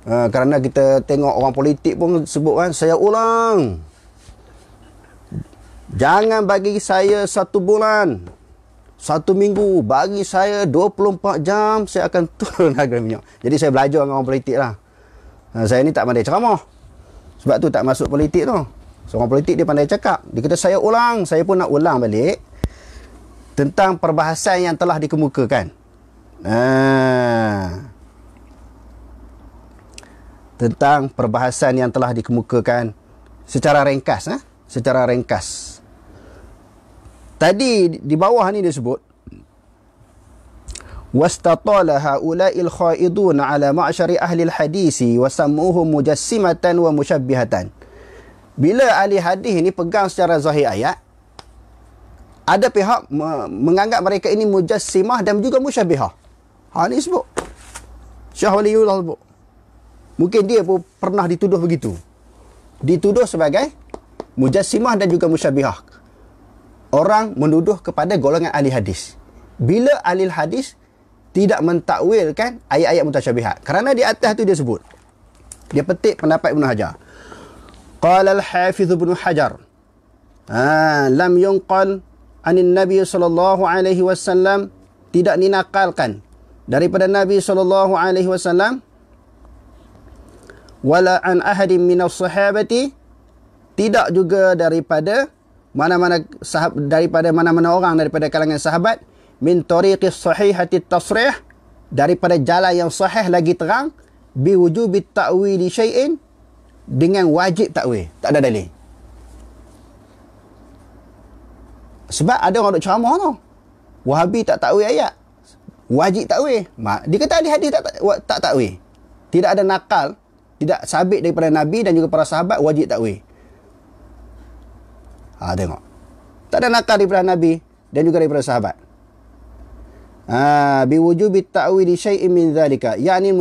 Speaker 2: Kerana kita tengok orang politik pun sebut kan, saya ulang. Jangan bagi saya 1 bulan, 1 minggu, bagi saya 24 jam, saya akan turun harga minyak. Jadi saya belajar dengan orang politik lah. Saya ni tak pandai ceramah. Sebab tu tak masuk politik tu. Seorang politik dia pandai cakap. Dia kata saya ulang, saya pun nak ulang balik tentang perbahasan yang telah dikemukakan. Tentang perbahasan yang telah dikemukakan secara ringkas. Secara ringkas. Tadi di bawah ni dia sebut, wastatala haula'il khaidun ala ma'syari ahli al-hadisi wa sammuhum mujassimatan wa musyabbihatan. Bila ahli hadis ni pegang secara zahir ayat, ada pihak menganggap mereka ini mujassimah dan juga musyabbihah. Ni sebut Syah Waliullah sebut. Mungkin dia pun pernah dituduh begitu. Dituduh sebagai mujassimah dan juga musyabbihah. Orang menuduh kepada golongan ahli hadis. Bila ahli hadis tidak mentakwilkan ayat-ayat mutasyabihat. Kerana di atas tu dia sebut. Dia petik pendapat Ibn Hajar. Qala al-Hafiz Ibn Hajar, lam yunqal anin Nabi sallallahu alaihi wasallam, tidak dinakalkan daripada Nabi sallallahu alaihi wasallam, wala an ahadin minas sahabati, tidak juga daripada mana-mana orang daripada kalangan sahabat, min tariqis sahihati tasrih, daripada jalan yang sahih lagi terang, bi wujubi ta'wili syai'in, dengan wajib takwil. Tak ada dalil. Sebab ada orang duk ceramah tau, Wahabi tak takwil ayat, wajib takwil. Dia kata ahli hadis tak takwil. Tidak ada nakal, tidak sabit daripada Nabi dan juga para sahabat wajib takwil. Tengok. Tak ada nakal daripada Nabi dan juga daripada sahabat. Bi wujubi ta'wili syai'in min dhalika, yani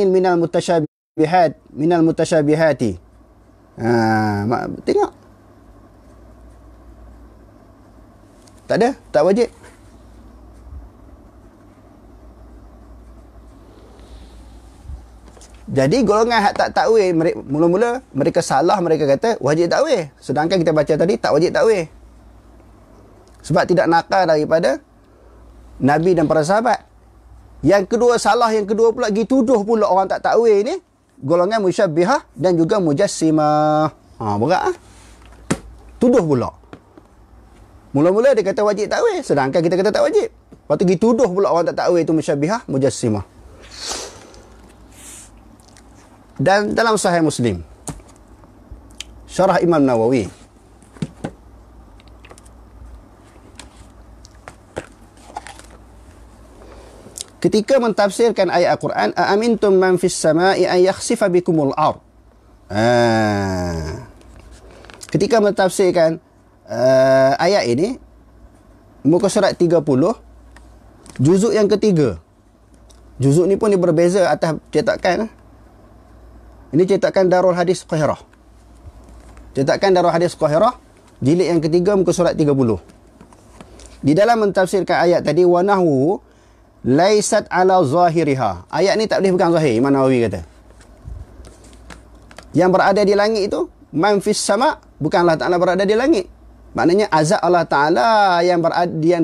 Speaker 2: minal mutashabihati. Tengok. Tak ada, tak wajib. Jadi golongan hak tak takwil, mula-mula mereka salah, mereka kata wajib takwil. Sedangkan kita baca tadi tak wajib takwil. Sebab tidak nakal daripada Nabi dan para sahabat. Yang kedua, salah yang kedua pula, pergi tuduh pula orang tak takwil ni golongan musyabbihah dan juga mujassimah. Berat. Tuduh pula. Mula-mula dia kata wajib takwil, sedangkan kita kata tak wajib. Lepas tu pergi tuduh pula orang tak takwil itu musyabbihah, mujassimah. Dan dalam Sahih Muslim, Syarah Imam Nawawi, ketika mentafsirkan ayat Al-Quran, aamintum man fis sama'i an yakhsifa bikumul ard. Ketika mentafsirkan ayat ini, muka surat 30, juzuk yang ketiga. Juzuk ni pun dia berbeza atas cetakan. Ini cetakan Darul Hadis Qahirah. Cetakan Darul Hadis Qahirah, jilid yang ketiga, muka surat 30. Di dalam mentafsirkan ayat tadi, wa nahwu laisat ala zahiriha. Ayat ni tak boleh pegang zahir, Imam Nawawi kata. Yang berada di langit itu, man fis sama', bukan Allah Ta'ala berada di langit. Maknanya azab Allah Ta'ala yang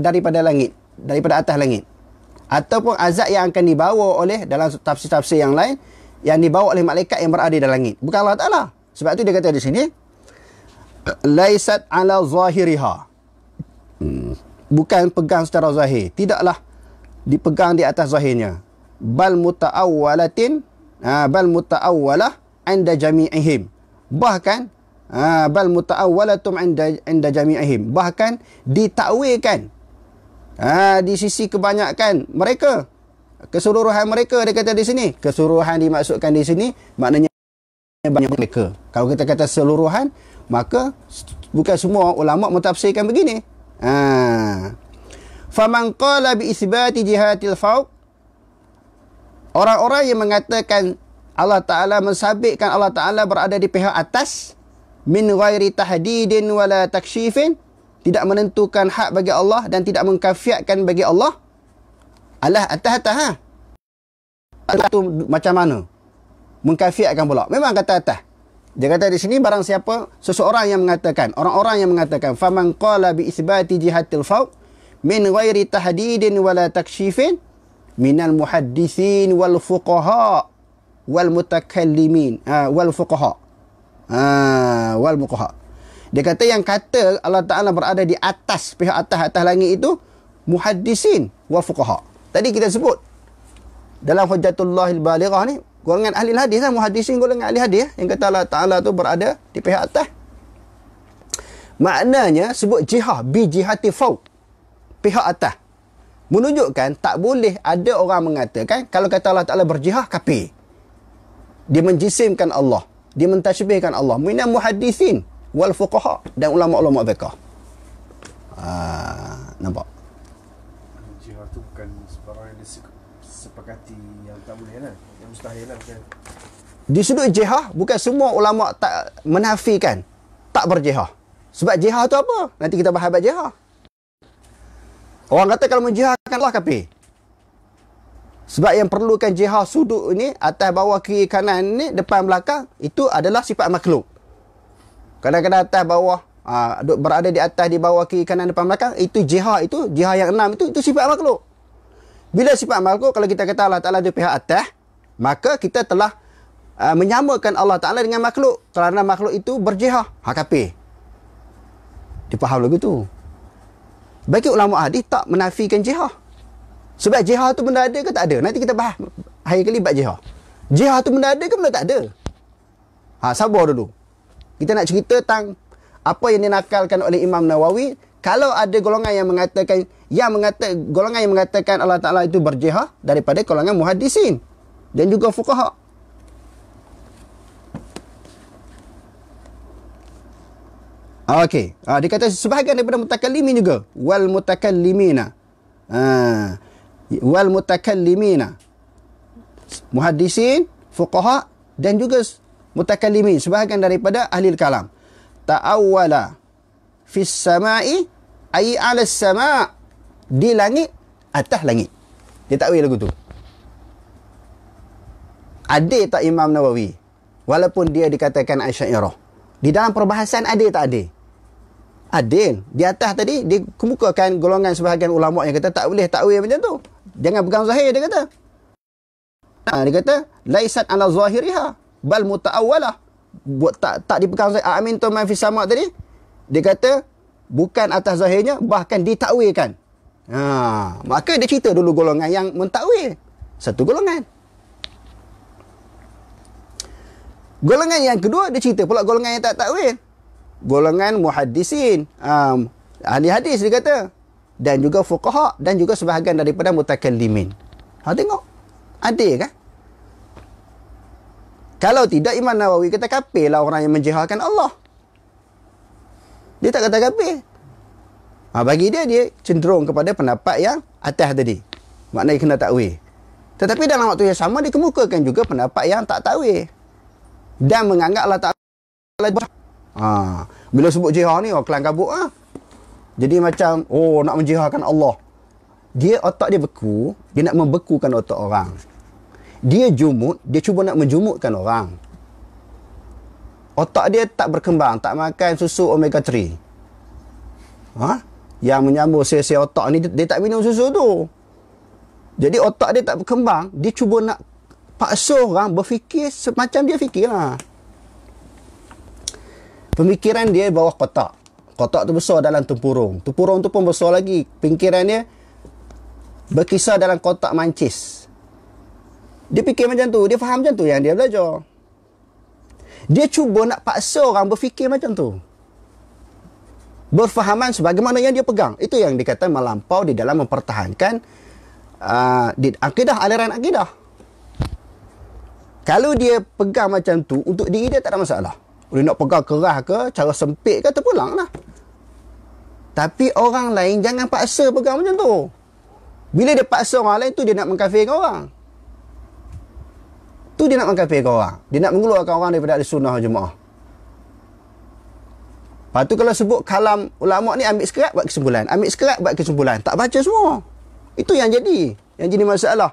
Speaker 2: daripada langit, daripada atas langit. Ataupun azab yang akan dibawa oleh, dalam tafsir-tafsir yang lain, yang dibawa oleh malaikat yang berada di langit, bukan Allah Ta'ala. Sebab tu dia kata di sini, laisat ala zahiriha, bukan pegang secara zahir, tidaklah dipegang di atas zahirnya. Bal muta'awwalah anda jami'ihim, bahkan bal muta'awwalatum anda jami'ihim, bahkan ditakwilkan di sisi kebanyakan mereka, keseluruhan mereka. Dia kata di sini, keseluruhan dimaksudkan di sini maknanya banyak mereka. Kalau kita kata seluruhan, maka bukan semua ulama mentafsirkan begini. Faman qala bi isbati jihatil fawq, orang-orang yang mengatakan Allah Ta'ala, mensabitkan Allah Ta'ala berada di pihak atas, min ghairi tahdidin wala takshifin, tidak menentukan hak bagi Allah dan tidak mengkafiatkan bagi Allah. Alah, atas-atas itu macam mana? Mengkafiatkan pula. Memang kata atas. Dia kata di sini, barang siapa, seseorang yang mengatakan, orang-orang yang mengatakan, faman qala bi isbati jihatil fawq min ghairi tahdidin wala takshifin minal muhaddithin wal fuqaha wal mutakallimin wal fuqaha wal muqaha. Dia kata yang kata Allah Ta'ala berada di atas, pihak atas langit itu muhaddisin wal fuqaha. Tadi kita sebut dalam Hujjatullahil Balighah ni, golongan ahli hadis lah, muhaddisin golongan ahli hadis yang kata Allah Ta'ala tu berada di pihak atas. Maknanya sebut jihah, bi jihati fawq, pihak atas, menunjukkan tak boleh ada orang mengatakan kalau kata Allah Ta'ala berjihah, kafir. Dia menjisimkan Allah, dia mentashbihkan Allah. Minal muhaddisin wal fuqaha, dan ulama-ulama fiqh. Nampak?
Speaker 1: Jihad tu bukan sebarang yang disepakati yang tak boleh lah, yang mustahil lah, bukan?
Speaker 2: Di sudut jihad, bukan semua ulama tak menafikan tak berjihad. Sebab jihad tu apa? Nanti kita bahas bab jihad. Orang kata kalau menjihadkan Allah, kafir. Sebab yang perlukan jihad sudut ni, atas, bawah, kiri, kanan ni, depan, belakang, itu adalah sifat makhluk. Kadang-kadang atas, bawah, berada di atas, di bawah, kiri, kanan, depan, belakang, itu jihad yang 6 itu sifat makhluk. Bila sifat makhluk, kalau kita kata Allah Ta'ala di pihak atas, maka kita telah menyamakan Allah Ta'ala dengan makhluk, kerana makhluk itu berjihad. Kafir. Dipaham lagu tu. Bagi ulama hadis tak menafikan jihad. Sebab jihad tu benda ada ke tak ada? Nanti kita bahas hari kali bab jihad. Jihad tu benda ada ke benda tak ada? Sabar dulu. Kita nak cerita tentang apa yang dinakalkan oleh Imam Nawawi. Kalau ada golongan yang mengatakan golongan yang mengatakan Allah Ta'ala itu berjihad daripada golongan muhaddisin dan juga fuqaha. Okey. Dia kata sebahagian daripada mutakallimin juga. Wal mutakallimina. Wal mutakallimina. Muhaddisin, fuqaha dan juga mutakallimin. Sebahagian daripada ahli kalam. Ta'awwala fis sama'i ay 'ala as-sama'. Di langit, atas langit. Dia takwil lagu tu. Ada tak Imam Nawawi? Walaupun dia dikatakan Asy'ariyah. Di dalam perbahasan ada tak ada? Adil. Di atas tadi dia kemukakan golongan sebahagian ulama yang kata tak boleh takwil macam tu. Jangan pegang zahir dia kata. Dia kata laisat ala zahiriha bal mutaawwalah. Buat tak dipegang zahir. Amintum man fis sama' tadi. Dia kata bukan atas zahirnya, bahkan ditakwilkan. Maka dia cerita dulu golongan yang mentakwil. Satu golongan. Golongan yang kedua dia cerita pula golongan yang tak takwil. Golongan muhaddisin, ahli hadis dia kata, dan juga fuqaha dan juga sebahagian daripada mutakallimin. Tengok. Adil kan? Kalau tidak Imam Nawawi kata kafirlah orang yang menjihadkan Allah. Dia tak kata kafir. Bagi dia cenderung kepada pendapat yang atas tadi. Maknanya kena takwil. Tetapi dalam waktu yang sama dia kemukakan juga pendapat yang tak takwil. Dan menganggap Allah Ta'ala bila sebut jihad ni kelang kabut Jadi macam nak menjihadkan Allah. Dia otak dia beku, dia nak membekukan otak orang. Dia jumut, dia cuba nak menjumutkan orang. Otak dia tak berkembang, tak makan susu omega 3. Yang menyambung sel-sel otak ni dia tak minum susu tu. Jadi otak dia tak berkembang, dia cuba nak paksa orang berfikir semacam dia fikirlah. Pemikiran dia bawah kotak. Kotak tu besar dalam tempurung. Tempurung tu pun besar lagi. Pemikiran dia berkisar dalam kotak mancis. Dia fikir macam tu. Dia faham macam tu yang dia belajar. Dia cuba nak paksa orang berfikir macam tu. Berfahaman sebagaimana yang dia pegang. Itu yang dikata melampau di dalam mempertahankan di akidah, aliran akidah. Kalau dia pegang macam tu, untuk diri dia tak ada masalah. Dia nak pegang keras ke, cara sempit ke, terpulang lah. Tapi orang lain jangan paksa pegang macam tu. Bila dia paksa orang lain tu, dia nak mengkafirkan orang. Tu dia nak mengkafirkan orang. Dia nak mengeluarkan orang daripada Ahlussunnah wal Jamaah. Lepas tu kalau sebut kalam ulama' ni, ambil sekerat buat kesimpulan. Ambil sekerat buat kesimpulan. Tak baca semua. Itu yang jadi. Yang jadi masalah.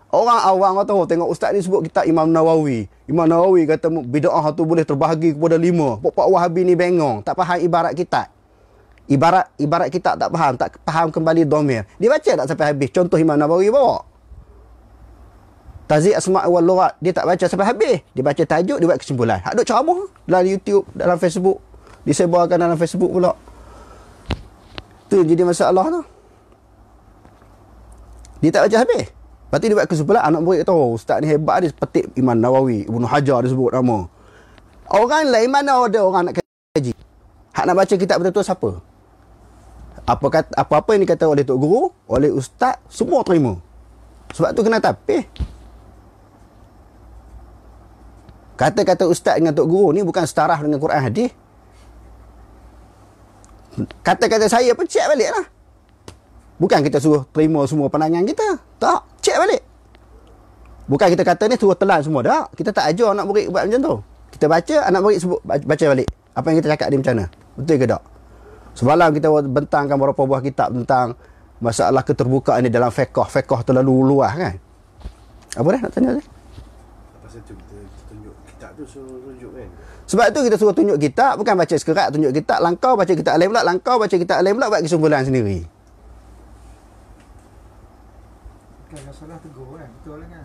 Speaker 2: Orang awam kata, tengok ustaz ni sebut kitab Imam Nawawi. Imam Nawawi kata bid'ah tu boleh terbahagi kepada 5. Pak Wahabi ni bengong. Tak faham ibarat kitab. Ibarat kitab tak faham kembali dhamir. Dia baca tak sampai habis. Contoh Imam Nawawi bawa. Tazi' Asma' wal Lughat. Dia tak baca sampai habis. Dia baca tajuk, dia buat kesimpulan. Hak duk ceramah dalam YouTube, dalam Facebook. Disebarkan dalam Facebook pula. Tu jadi masalah tu. Dia tak baca habis. Lepas tu dia buat kesimpulan, anak murid kata, ustaz ni hebat, dia petik Imam Nawawi, Ibnu Hajar dia sebut nama. Orang lain mana ada orang nak kaji? Hak nak baca kitab betul-betul siapa? Apa-apa yang dikata oleh Tok Guru, oleh ustaz, semua terima. Sebab tu kena tapih. Kata-kata ustaz dengan Tok Guru ni bukan setaraf dengan Quran hadis. Kata-kata saya pun cek balik lah. Bukan kita suruh terima semua pandangan kita. Tak. Cek balik. Bukan kita kata ni suruh telan semua. Tak. Kita tak ajar anak murid buat macam tu. Kita baca, anak murid sebut, baca balik. Apa yang kita cakap dia macam mana. Betul ke tak? Semalam kita bentangkan beberapa buah kitab tentang masalah keterbukaan ni dalam fiqh. Fiqh terlalu luas kan. Apa dah nak tanya ni?
Speaker 1: Pasal tu kita tunjuk kitab tu suruh tunjuk kan.
Speaker 2: Sebab tu kita suruh tunjuk kitab. Bukan baca sekerat tunjuk kitab. Langkau baca kitab lain pula. Langkau baca kitab lain pula. Buat kesimpulan sendiri.
Speaker 3: Masalah tegur kan. Betul lah kan.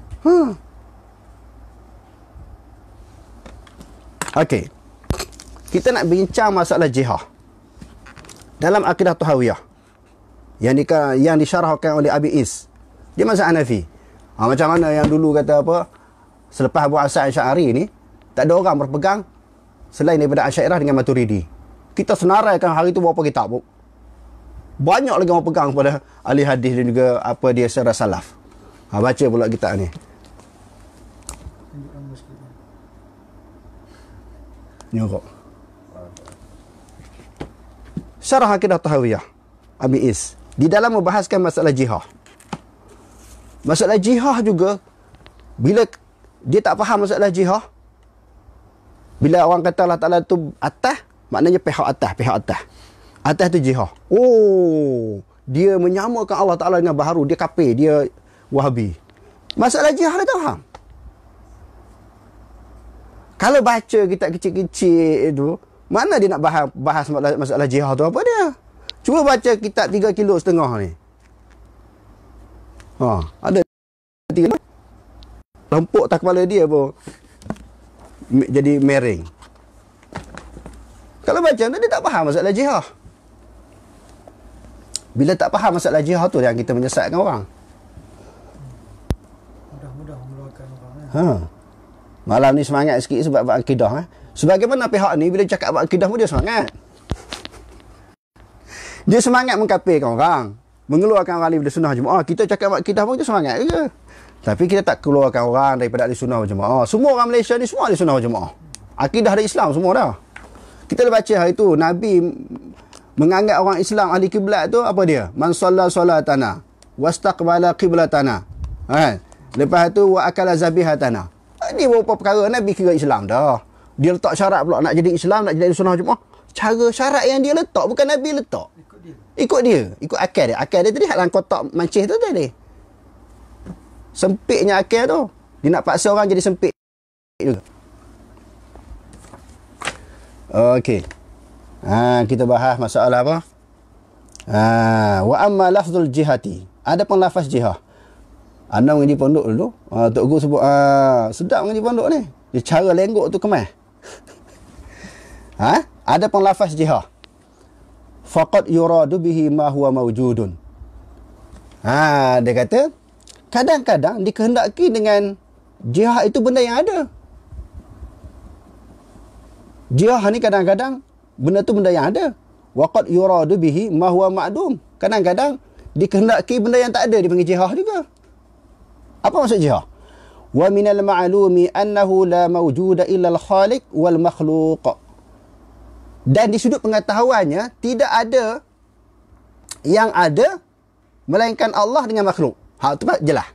Speaker 2: Okey. Kita nak bincang masalah jihad dalam akidah Tahawiyah. yang disyarahkan oleh Abi Is. Dia mazhab Hanafi. Macam mana yang dulu kata apa, selepas Abu Hasan Asy'ari ni tak ada orang berpegang selain daripada Asy'ariyah dengan Maturidi. Kita senaraikan hari tu berapa kitab. Banyak lagi orang pegang kepada ahli hadis dan juga apa dia secara salaf. Baca pula kitab ni.
Speaker 3: Tunjuk nombor sikit.
Speaker 2: Nyuruk. Syarah Aqidah Tahawiyah Abi Is di dalam membahaskan masalah jihad. Masalah jihad juga, bila dia tak faham masalah jihad, bila orang kata Allah Ta'ala tu atas, maknanya pihak atas, pihak atas. Atas tu jihad. Oh, dia menyamakan Allah Ta'ala dengan baharu, dia kafir, dia Wahabi. Masalah jihad dia tak faham. Kalau baca kitab kecil-kecil itu, mana dia nak bahas masalah jihad tu apa dia? Cuba baca kitab 3,5 kilo ni. Ada 3 kilo. Lempuk tak kepala dia pun jadi mering. Kalau baca dia tak faham masalah jihad. Bila tak faham masalah jihad tu yang kita menyesatkan orang.
Speaker 3: Mudah-mudah mengeluarkan orang.
Speaker 2: Malam ni semangat sikit sebab akidah. Sebagaimana pihak ni bila cakap abad akidah pun dia semangat. Dia semangat mengkafirkan orang, mengeluarkan orang daripada sunnah jemaah. Kita cakap abad akidah pun dia semangat juga. Tapi kita tak keluarkan orang daripada ahli sunnah jemaah. Semua orang Malaysia ni semua ahli sunnah jemaah. Akidah dari Islam semua dah. Kita dah baca hari tu Nabi menganggap orang Islam ahli kiblat tu apa dia? Man shalla salatana wastaqbala qiblatana. Lepas tu wa akala zabihatana. Ini beberapa perkara Nabi kira Islam dah. Dia letak syarat pula nak jadi Islam, nak jadi sunnah jemaah. Cara syarat yang dia letak bukan Nabi letak. Ikut dia. Ikut akal dia. Akal dia tadi dalam kotak mancih tu tadi. Sempitnya akal tu. Dia nak paksa orang jadi sempit juga. Okey. Kita bahas masalah apa? Wa amma lafzul jihati. Ada pun lafaz jihad. Anda mengaji pondok dulu. Tok Guru sebut, sedap mengaji pondok ni. Dia cara lenggok tu kemas. Ada pun lafaz jihad. Faqad yuradu bihi ma huwa mawjudun. Dia kata, kadang-kadang dikehendaki dengan jihad itu benda yang ada. Jihad ni kadang-kadang benda tu benda yang ada. Waqad yuradu bihi ma huwa ma'dum. Kadang-kadang dikehendaki benda yang tak ada dipanggil jihad juga. Apa maksud jihad? Wa minal ma'lumi annahu la mawjuda illa al-khaliq wal makhluq. Dan di sudut pengetahuannya tidak ada yang ada melainkan Allah dengan makhluk. Itu jelas.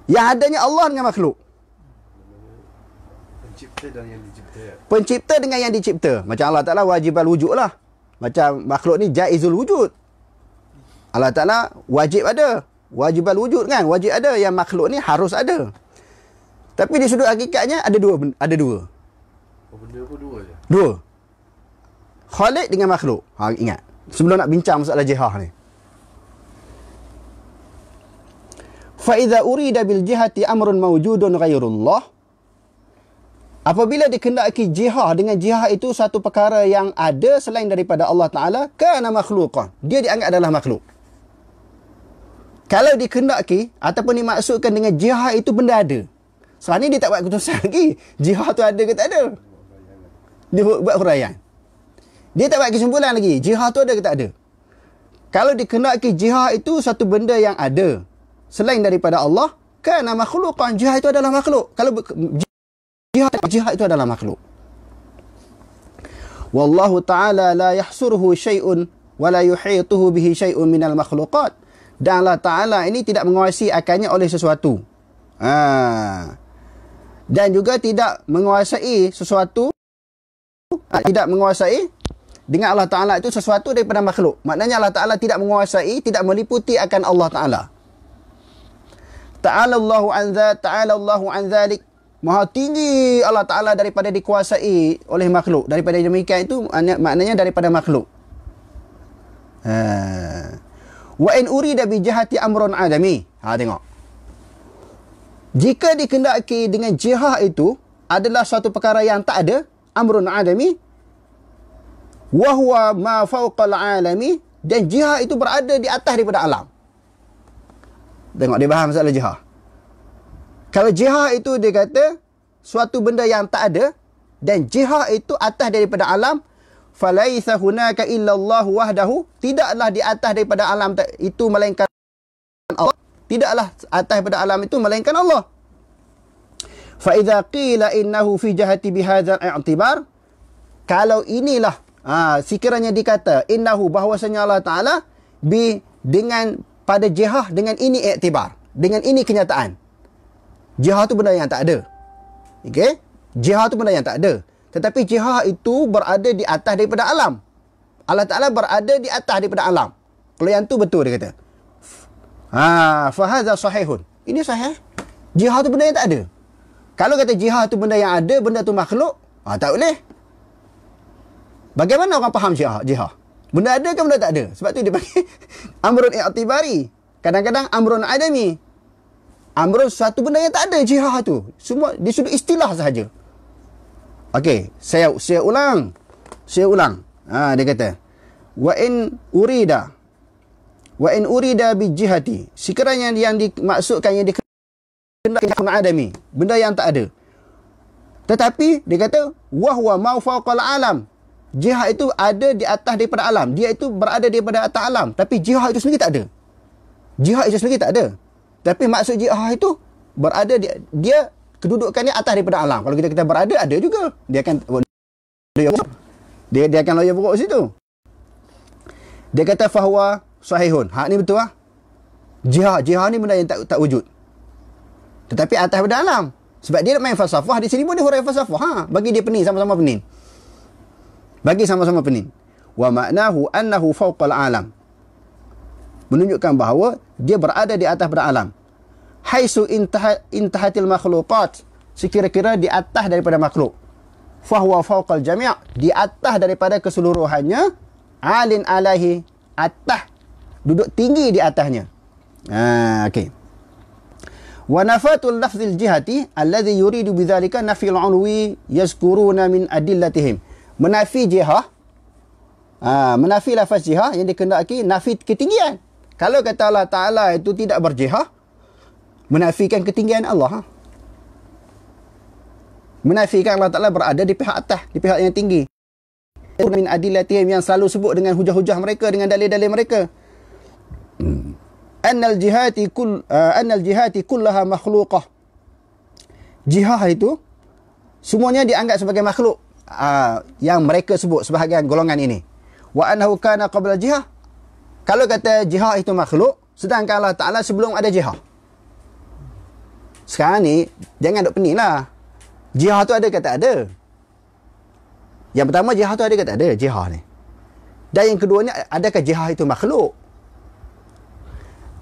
Speaker 2: Yang adanya Allah dengan makhluk.
Speaker 1: Pencipta dan yang dicipta.
Speaker 2: Pencipta dengan yang dicipta. Macam Allah Ta'ala wajibal wujud lah. Macam makhluk ni jaizul wujud. Allah Ta'ala wajib ada. Wajibal wujud kan. Wajib ada. Yang makhluk ni harus ada. Tapi di sudut hakikatnya ada dua.
Speaker 1: Benda pun dua je?
Speaker 2: Dua. Khaliq dengan makhluk. Ingat. Sebelum nak bincang masalah jihad ni. فَإِذَا أُرِيدَ بِالْجِهَةِ أَمْرٌ مَوْجُودٌ غَيْرُ اللَّهِ. Apabila dikehendaki jihad, dengan jihad itu satu perkara yang ada selain daripada Allah Ta'ala, kana makhluqan. Dia dianggap adalah makhluk. Kalau dikehendaki ataupun dimaksudkan dengan jihad itu benda ada. Sekarang ni dia tak buat keputusan lagi. Jihad tu ada ke tak ada. Dia buat huraian. Dia tak buat kesimpulan lagi. Jihad tu ada ke tak ada. Kalau dikehendaki jihad itu satu benda yang ada selain daripada Allah, kana makhluqan. Jihad itu adalah makhluk. Kalau jihad itu adalah makhluk. Wallahu ta'ala la yahsuruhu syai'un wa la yuhituhu bihi syai'un minal makhluqat. Dan Allah Ta'ala ini tidak menguasai akannya oleh sesuatu. Dan juga tidak menguasai sesuatu, tidak menguasai dengan Allah Ta'ala itu sesuatu daripada makhluk. Maknanya Allah Ta'ala tidak menguasai, tidak meliputi akan Allah Ta'ala. Ta'ala Allahu an dhalik. Maha tinggi Allah Ta'ala daripada dikuasai oleh makhluk. Daripada demikian itu maknanya daripada makhluk. Wa in urida bi jihati amrun adami. Tengok. Jika dikehendaki dengan jihad itu adalah suatu perkara yang tak ada, amrun adami, wa huwa ma fawqal alami, dan jihad itu berada di atas daripada alam. Tengok dia faham masalah jihad. Kalau jihad itu dia kata suatu benda yang tak ada dan jihad itu atas daripada alam, falaisa hunaka illallah wahdahu, tidaklah di atas daripada alam itu melainkan Allah. Tidaklah atas daripada alam itu melainkan Allah. Fa idza qila innahu fi jihati bihadzal i'tibar, kalau inilah sekiranya dikata innahu, bahwasanya Allah Taala dengan pada jihad dengan ini iktibar, dengan ini kenyataan. Jihad tu benda yang tak ada. Okey? Jihad tu benda yang tak ada. Tetapi jihad itu berada di atas daripada alam. Allah Taala berada di atas daripada alam. Kalau yang tu betul dia kata. Fa hadza sahihun. Ini sahih. Jihad tu benda yang tak ada. Kalau kata jihad tu benda yang ada, benda tu makhluk, tak boleh. Bagaimana orang faham jihad? Benda ada ke benda tak ada? Sebab tu dia panggil amrun i'tibari. Kadang-kadang amrun adami. Amrun suatu benda yang tak ada, jihad tu. Semua di sudut istilah sahaja. Okey, saya ulang. Dia kata, wa in urida bi jihati. Sekiranya yang dimaksudkan, yang dikenakan adami, benda yang tak ada. Tetapi dia kata wa huwa ma fawqal alam. Jihad itu ada di atas daripada alam. Dia itu berada daripada atas alam. Tapi jihad itu sendiri tak ada. Jihad itu sendiri tak ada. Tapi maksud jihad itu berada dia kedudukannya atas daripada alam. Kalau kita berada, ada juga. Dia akan dia akan loya pokok situ. Dia kata fahuwa sahihun. Hak ni betul lah. Jihad ni benda yang tak wujud. Tetapi atas daripada alam. Sebab dia nak main falsafah. Di sini pun dia huraikan falsafah. Bagi dia pening, sama-sama pening. Wa ma'nahu annahu fawqal alam. Menunjukkan bahawa dia berada di atas pada alam. Haisu intahatil makhluqat, sekira-kira di atas daripada makhluk. Fahuwa fawqal jami', di atas daripada keseluruhannya. Alin alaihi, atas, duduk tinggi di atasnya. Okey. Wa nafatul lafzil jihati alladhi yuridu bidzalika nafil ulwi yazkuruna min adillatihim. Menafi jihad, menafi lafaz jihad yang dikehendaki nafi ketinggian. Kalau kata Allah Ta'ala itu tidak berjihad, menafikan ketinggian Allah. Menafikan Allah Ta'ala berada di pihak atas, di pihak yang tinggi. Min adilatihim, yang selalu sebut dengan hujah-hujah mereka, dengan dalil-dalil mereka. Annal jihati kullaha makhluqah. Jihad itu semuanya dianggap sebagai makhluk. Yang mereka sebut sebahagian golongan ini. Wa annahu kana qabla jihad. Kalau kata jihad itu makhluk, sedangkan Allah Ta'ala sebelum ada jihad. Sekarang ni, jangan duk pening lah. Jihad tu ada ke tak ada? Yang pertama, jihad tu ada ke tak ada? Jihad ni. Dan yang kedua ni, adakah jihad itu makhluk?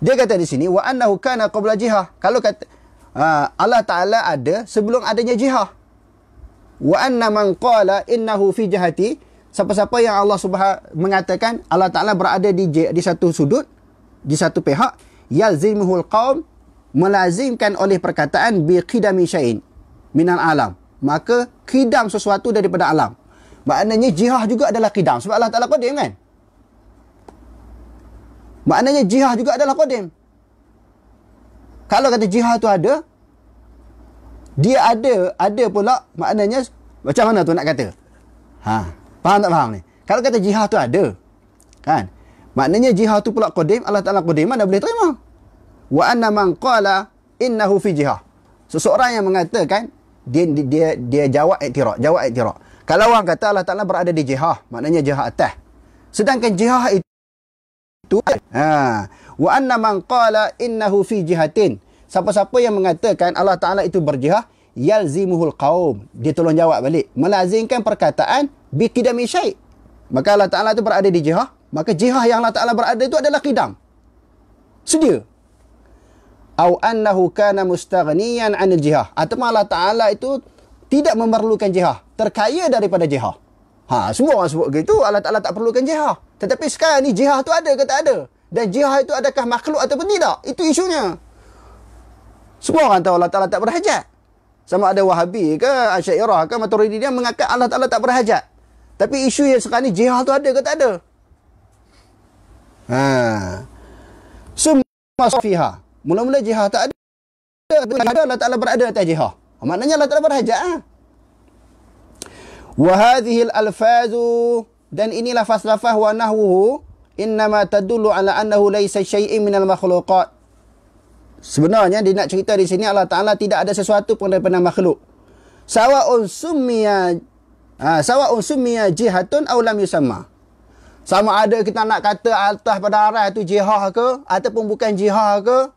Speaker 2: Dia kata di sini, wa annahu kana qabla jihad. Kalau kata Allah Ta'ala ada sebelum adanya jihad. Wa anna man qala innahu fi jihati, siapa-siapa yang Allah mengatakan Allah Ta'ala berada di satu sudut, di satu pihak, yalzimuhul qaum, melazimkan oleh perkataan bi qidami syai'in minal alam, maka qidam sesuatu daripada alam. Maknanya jihad juga adalah qidam, sebab Allah Ta'ala qadim kan. Maknanya jihad juga adalah qadim. Kalau kata jihad tu ada, dia ada pula, maknanya macam mana tu nak kata? Faham tak faham ni? Kalau kata jihad tu ada, kan? Maknanya jihad tu pula qadim, Allah Ta'ala qadim, mana boleh terima. Wa anna man qala innahu fi jihad. Seseorang yang mengatakan dia jawab i'tirad. Kalau orang kata Allah Ta'ala berada di jihad, maknanya jihad atas. Sedangkan jihad itu wa anna man qala innahu fi jihatin. Siapa-siapa yang mengatakan Allah Ta'ala itu berjihad, yalzimuhul qaum. Dia tolong jawab balik. Melazimkan perkataan bi qidami syai'. Maka Allah Ta'ala itu berada di jihad, maka jihad yang Allah Ta'ala berada itu adalah qidam. Sedia. Au annahu kana mustaghniyan 'anil jihad. Atau Allah Ta'ala itu tidak memerlukan jihad, terkaya daripada jihad. Semua orang sebut gitu, Allah Ta'ala tak perlukan jihad. Tetapi sekarang ni jihad tu ada ke tak ada? Dan jihad itu adakah makhluk ataupun tidak? Itu isunya. Semua orang tahu Allah Ta'ala tak berhajat. Sama ada Wahabi ke, Asy'ariyah ke, Maturidiyah mengatakan Allah Ta'ala tak berhajat. Tapi isu yang sekarang ni jihad tu ada ke tak ada? Summa fiha. Mula-mula jihad tak ada. Allah Ta'ala berada atas jihad. Maknanya Allah Ta'ala berhajat. Wa hadhihi al-alfazu, dan ini lafaz-lafaz wa nahwuhu innama tadullu ala annahu laysa syai'in minal makhluqat. Sebenarnya dia nak cerita di sini Allah Ta'ala tidak ada sesuatu pun daripada makhluk. Sawa'un summiya jihatun aw lam yusamma. Sama ada kita nak kata atas pada arah tu jihad ke ataupun bukan jihad ke,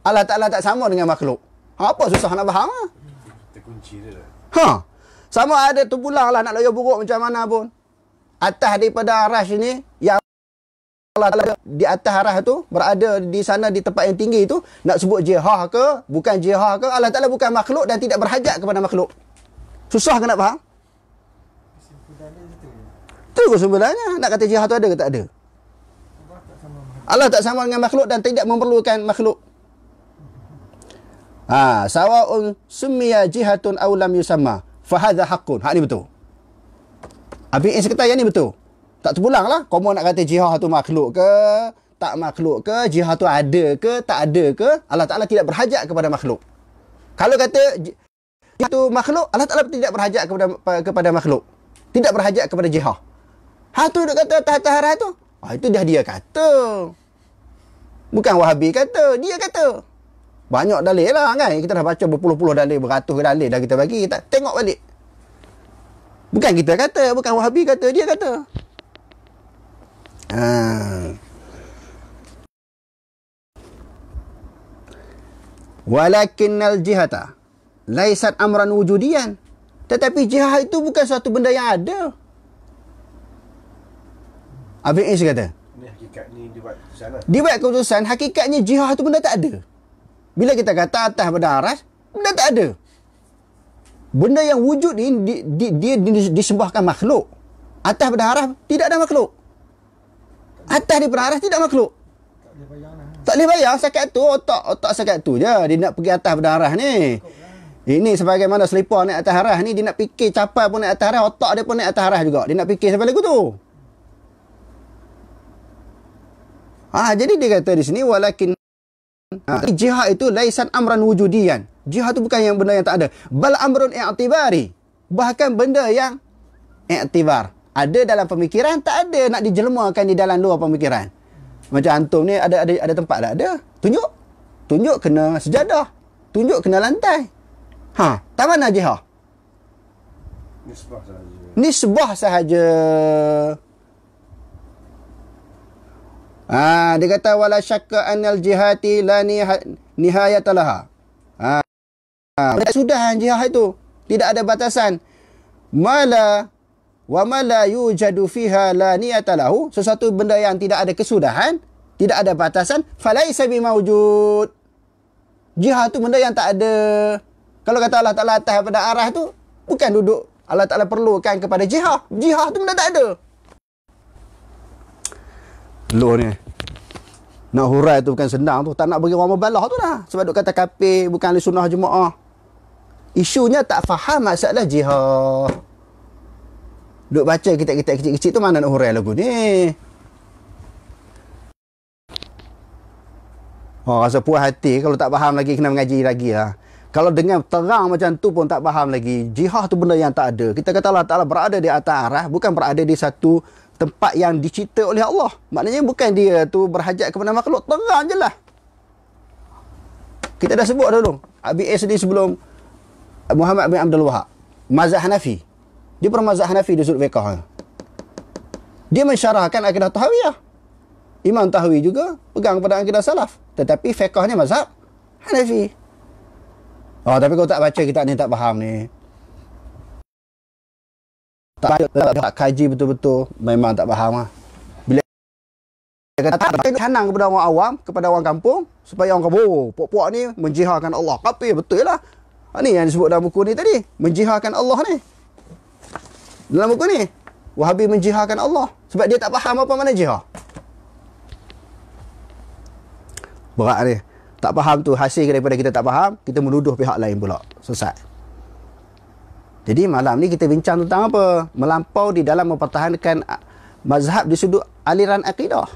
Speaker 2: Allah Ta'ala tak sama dengan makhluk. Apa susah nak faham?
Speaker 1: Terkunci dia lah.
Speaker 2: Sama ada terpulang lah nak loyo buruk macam mana pun. Atas daripada arah sini, yang Allah Ta'ala di atas arah tu, berada di sana di tempat yang tinggi tu, nak sebut jihad ke, bukan jihad ke, Allah Ta'ala bukan makhluk dan tidak berhajat kepada makhluk. Susah ke nak faham? Itu sebenarnya. Nak kata jihad tu ada ke tak ada? Allah tak sama dengan makhluk dan tidak memerlukan makhluk. Sawa'un summiya jihatun aw lam yusamma fa hadha haqqun. Hak ni betul. Habis kata yang ni betul. Tak terpulang lah. Kamu nak kata jihad tu makhluk ke, tak makhluk ke, jihad tu ada ke, tak ada ke, Allah Ta'ala tidak berhajat kepada makhluk. Kalau kata jihad tu makhluk, Allah Ta'ala tidak berhajat kepada makhluk. Tidak berhajat kepada jihad. Tu duk kata atas arah tu. Itu dia kata. Bukan Wahabi kata, dia kata. Banyak dalil lah kan. Kita dah baca berpuluh-puluh dalil, beratus dalil dah kita bagi. Kita tengok balik. Bukan kita kata, bukan Wahabi kata, dia kata. Walakinnal jihata laisat amran wujudian. Tetapi jihad itu bukan satu benda yang ada. Abid Is kata,
Speaker 1: Ni hakikat ni dibuat keputusan lah.
Speaker 2: dibuat keputusan, hakikatnya jihad tu benda tak ada. Bila kita kata atas pada aras, benda tak ada. Benda yang wujud ni dia disembahkan makhluk. Atas pada aras tidak ada makhluk. Atas di aras tidak makhluk.
Speaker 3: Tak boleh bayang lah.
Speaker 2: Tak boleh bayar sekat tu, otak sekat tu je. Dia nak pergi atas pada aras ni. Ini sebagaimana selipar naik atas aras ni, dia nak fikir capai pun naik atas aras, otak dia pun naik atas aras juga. Dia nak fikir sampai lagu tu. Jadi dia kata di sini walakin jihad itu laisan amran wujudian. Jihad itu bukan yang benda yang tak ada. Bal amrun i'tibari. Bahkan benda yang i'tibar. Ada dalam pemikiran, tak ada nak dijelmakan di dalam luar pemikiran. Macam antum ni ada tempat tak ada? Tunjuk. Tunjuk kena sejadah. Tunjuk kena lantai. Tak mana jihad?
Speaker 1: Nisbah sahaja.
Speaker 2: Nisbah sahaja. Dia kata wala syakka annal jihati la nihayata laha. Sudah jihad itu tidak ada batasan. Mala yujadu fiha la niyata lahu. Sesuatu benda yang tidak ada kesudahan, tidak ada batasan, falaisa bimawjud. Jihad itu benda yang tak ada. Kalau kata Allah Ta'ala atas pada arah tu, bukan duduk Allah Ta'ala perlukan kepada jihad. Jihad tu benda tak ada. Loh ni, nak hurai tu bukan senang tu. Tak nak bagi orang membalah tu lah. Sebab duk kata kafir, bukan ahli sunnah jemaah. Isunya tak faham masalah jihad. Duk baca kitab-kitab kecil-kecil tu, mana nak hurai lagu ni. Rasa puas hati kalau tak faham lagi, kena mengaji lagi lah. Kalau dengan terang macam tu pun tak faham lagi. Jihad tu benda yang tak ada. Kita kata Allah Ta'ala berada di atas arah, bukan berada di satu tempat yang dicipta oleh Allah. Maknanya bukan dia tu berhajat kepada makhluk. Terang je lah. Kita dah sebut dulu. ABS ni sebelum Muhammad bin Abdul Wahab. Mazhab Hanafi. Dia bermazhab Hanafi di sudut fiqah. Dia mensyarahkan akidah Tahawiyah. Imam Tahawi juga pegang pada akidah salaf. Tetapi fiqahnya mazhab Hanafi. Tapi kalau tak baca kitab ni tak faham ni. Tak kaji betul-betul, memang tak faham lah. Bila kata hanang kepada orang awam, kepada orang kampung, supaya orang kampung, puak-puak ni menjihadkan Allah. Kafir, betul lah. Ni yang disebut dalam buku ni tadi, menjihadkan Allah ni. Dalam buku ni, Wahabi menjihadkan Allah. Sebab dia tak faham apa mana jihad. Berat ni. Tak faham tu, hasil daripada kita tak faham, kita menuduh pihak lain pula. Sesat. Jadi malam ni kita bincang tentang apa? Melampau di dalam mempertahankan mazhab di sudut aliran akidah.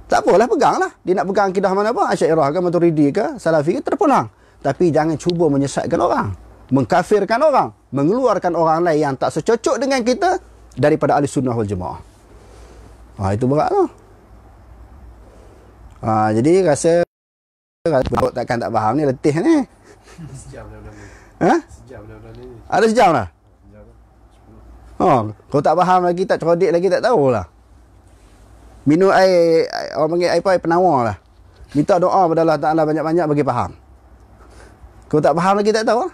Speaker 2: Tak apalah, peganglah. Dia nak pegang akidah mana pun, Asy'ariyah ke, Maturidi ke, Salafi ke, terpulang. Tapi jangan cuba menyesatkan orang, mengkafirkan orang, mengeluarkan orang lain yang tak secocok dengan kita daripada ahli sunnah wal jamaah. Itu berat tu. Jadi rasa takkan tak faham ni, letih ni.
Speaker 1: Sejam dah benda ni. Sejam dah benda ni.
Speaker 2: Ada sejam dah?
Speaker 1: Sejam dah.
Speaker 2: Kau tak faham lagi, tak cerdik lagi, tak tahulah. Minum air, orang panggil air apa, air penawar lah. Minta doa pada Allah Ta'ala banyak-banyak bagi faham. Kau tak faham lagi, tak tahu lah.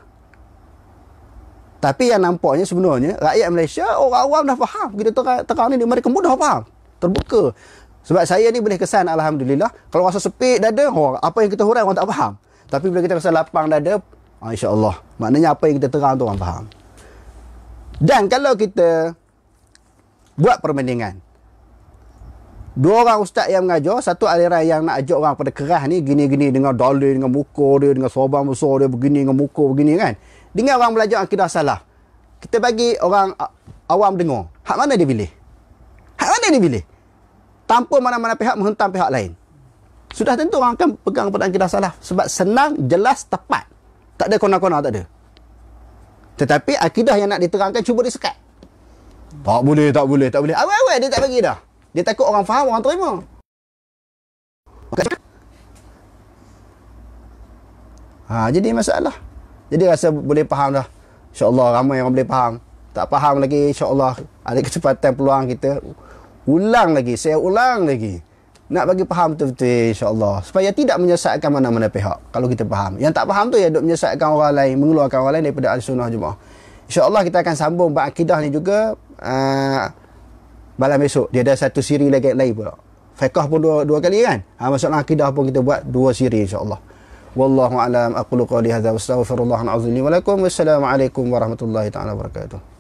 Speaker 2: Tapi yang nampaknya sebenarnya, rakyat Malaysia, orang awam dah faham. Kita terang ni, mereka mudah faham. Terbuka. Sebab saya ni boleh kesan, Alhamdulillah. Kalau rasa sepik dada, apa yang kita huraikan orang tak faham. Tapi bila kita rasa lapang dada, insya-Allah. Maknanya apa yang kita terang tu orang faham. Dan kalau kita buat perbandingan, dua orang ustaz yang mengajar, satu aliran yang nak ajak orang pada keras ni, gini-gini dengan dalil, dengan muka dia, dengan sorban besar dia, begini dengan muka begini kan. Dengan orang belajar akidah salaf. Kita bagi orang awam dengar. Hak mana dia pilih? Hak mana dia pilih? Tanpa mana-mana pihak menghentam pihak lain. Sudah tentu orang akan pegang pada akidah salaf. Sebab senang, jelas, tepat. Tak ada kona-kona, tak ada. Tetapi akidah yang nak diterangkan cuba disekat. Tak boleh. Awal-awal dia tak bagi dah. Dia takut orang faham, orang terima. Jadi masalah. Jadi rasa boleh faham dah. InsyaAllah ramai orang boleh faham. Tak faham lagi, insyaAllah ada kecepatan peluang kita. Saya ulang lagi. Nak bagi faham betul-betul, insyaAllah. Supaya tidak menyesatkan mana-mana pihak. Kalau kita faham. Yang tak faham tu ya duk menyesatkan orang lain, mengeluarkan orang lain daripada Ahlussunnah Jemaah. InsyaAllah kita akan sambung bab akidah ni juga malam besok. Dia ada satu siri lagi lain pula. Fiqh pun dua kali kan. Masalah akidah pun kita buat 2 siri insya-Allah. Wallahu a'lam. Aqulu qawli hadza wa astaghfirullahal azim li wa lakum. Wassalamualaikum warahmatullahi taala wabarakatuh.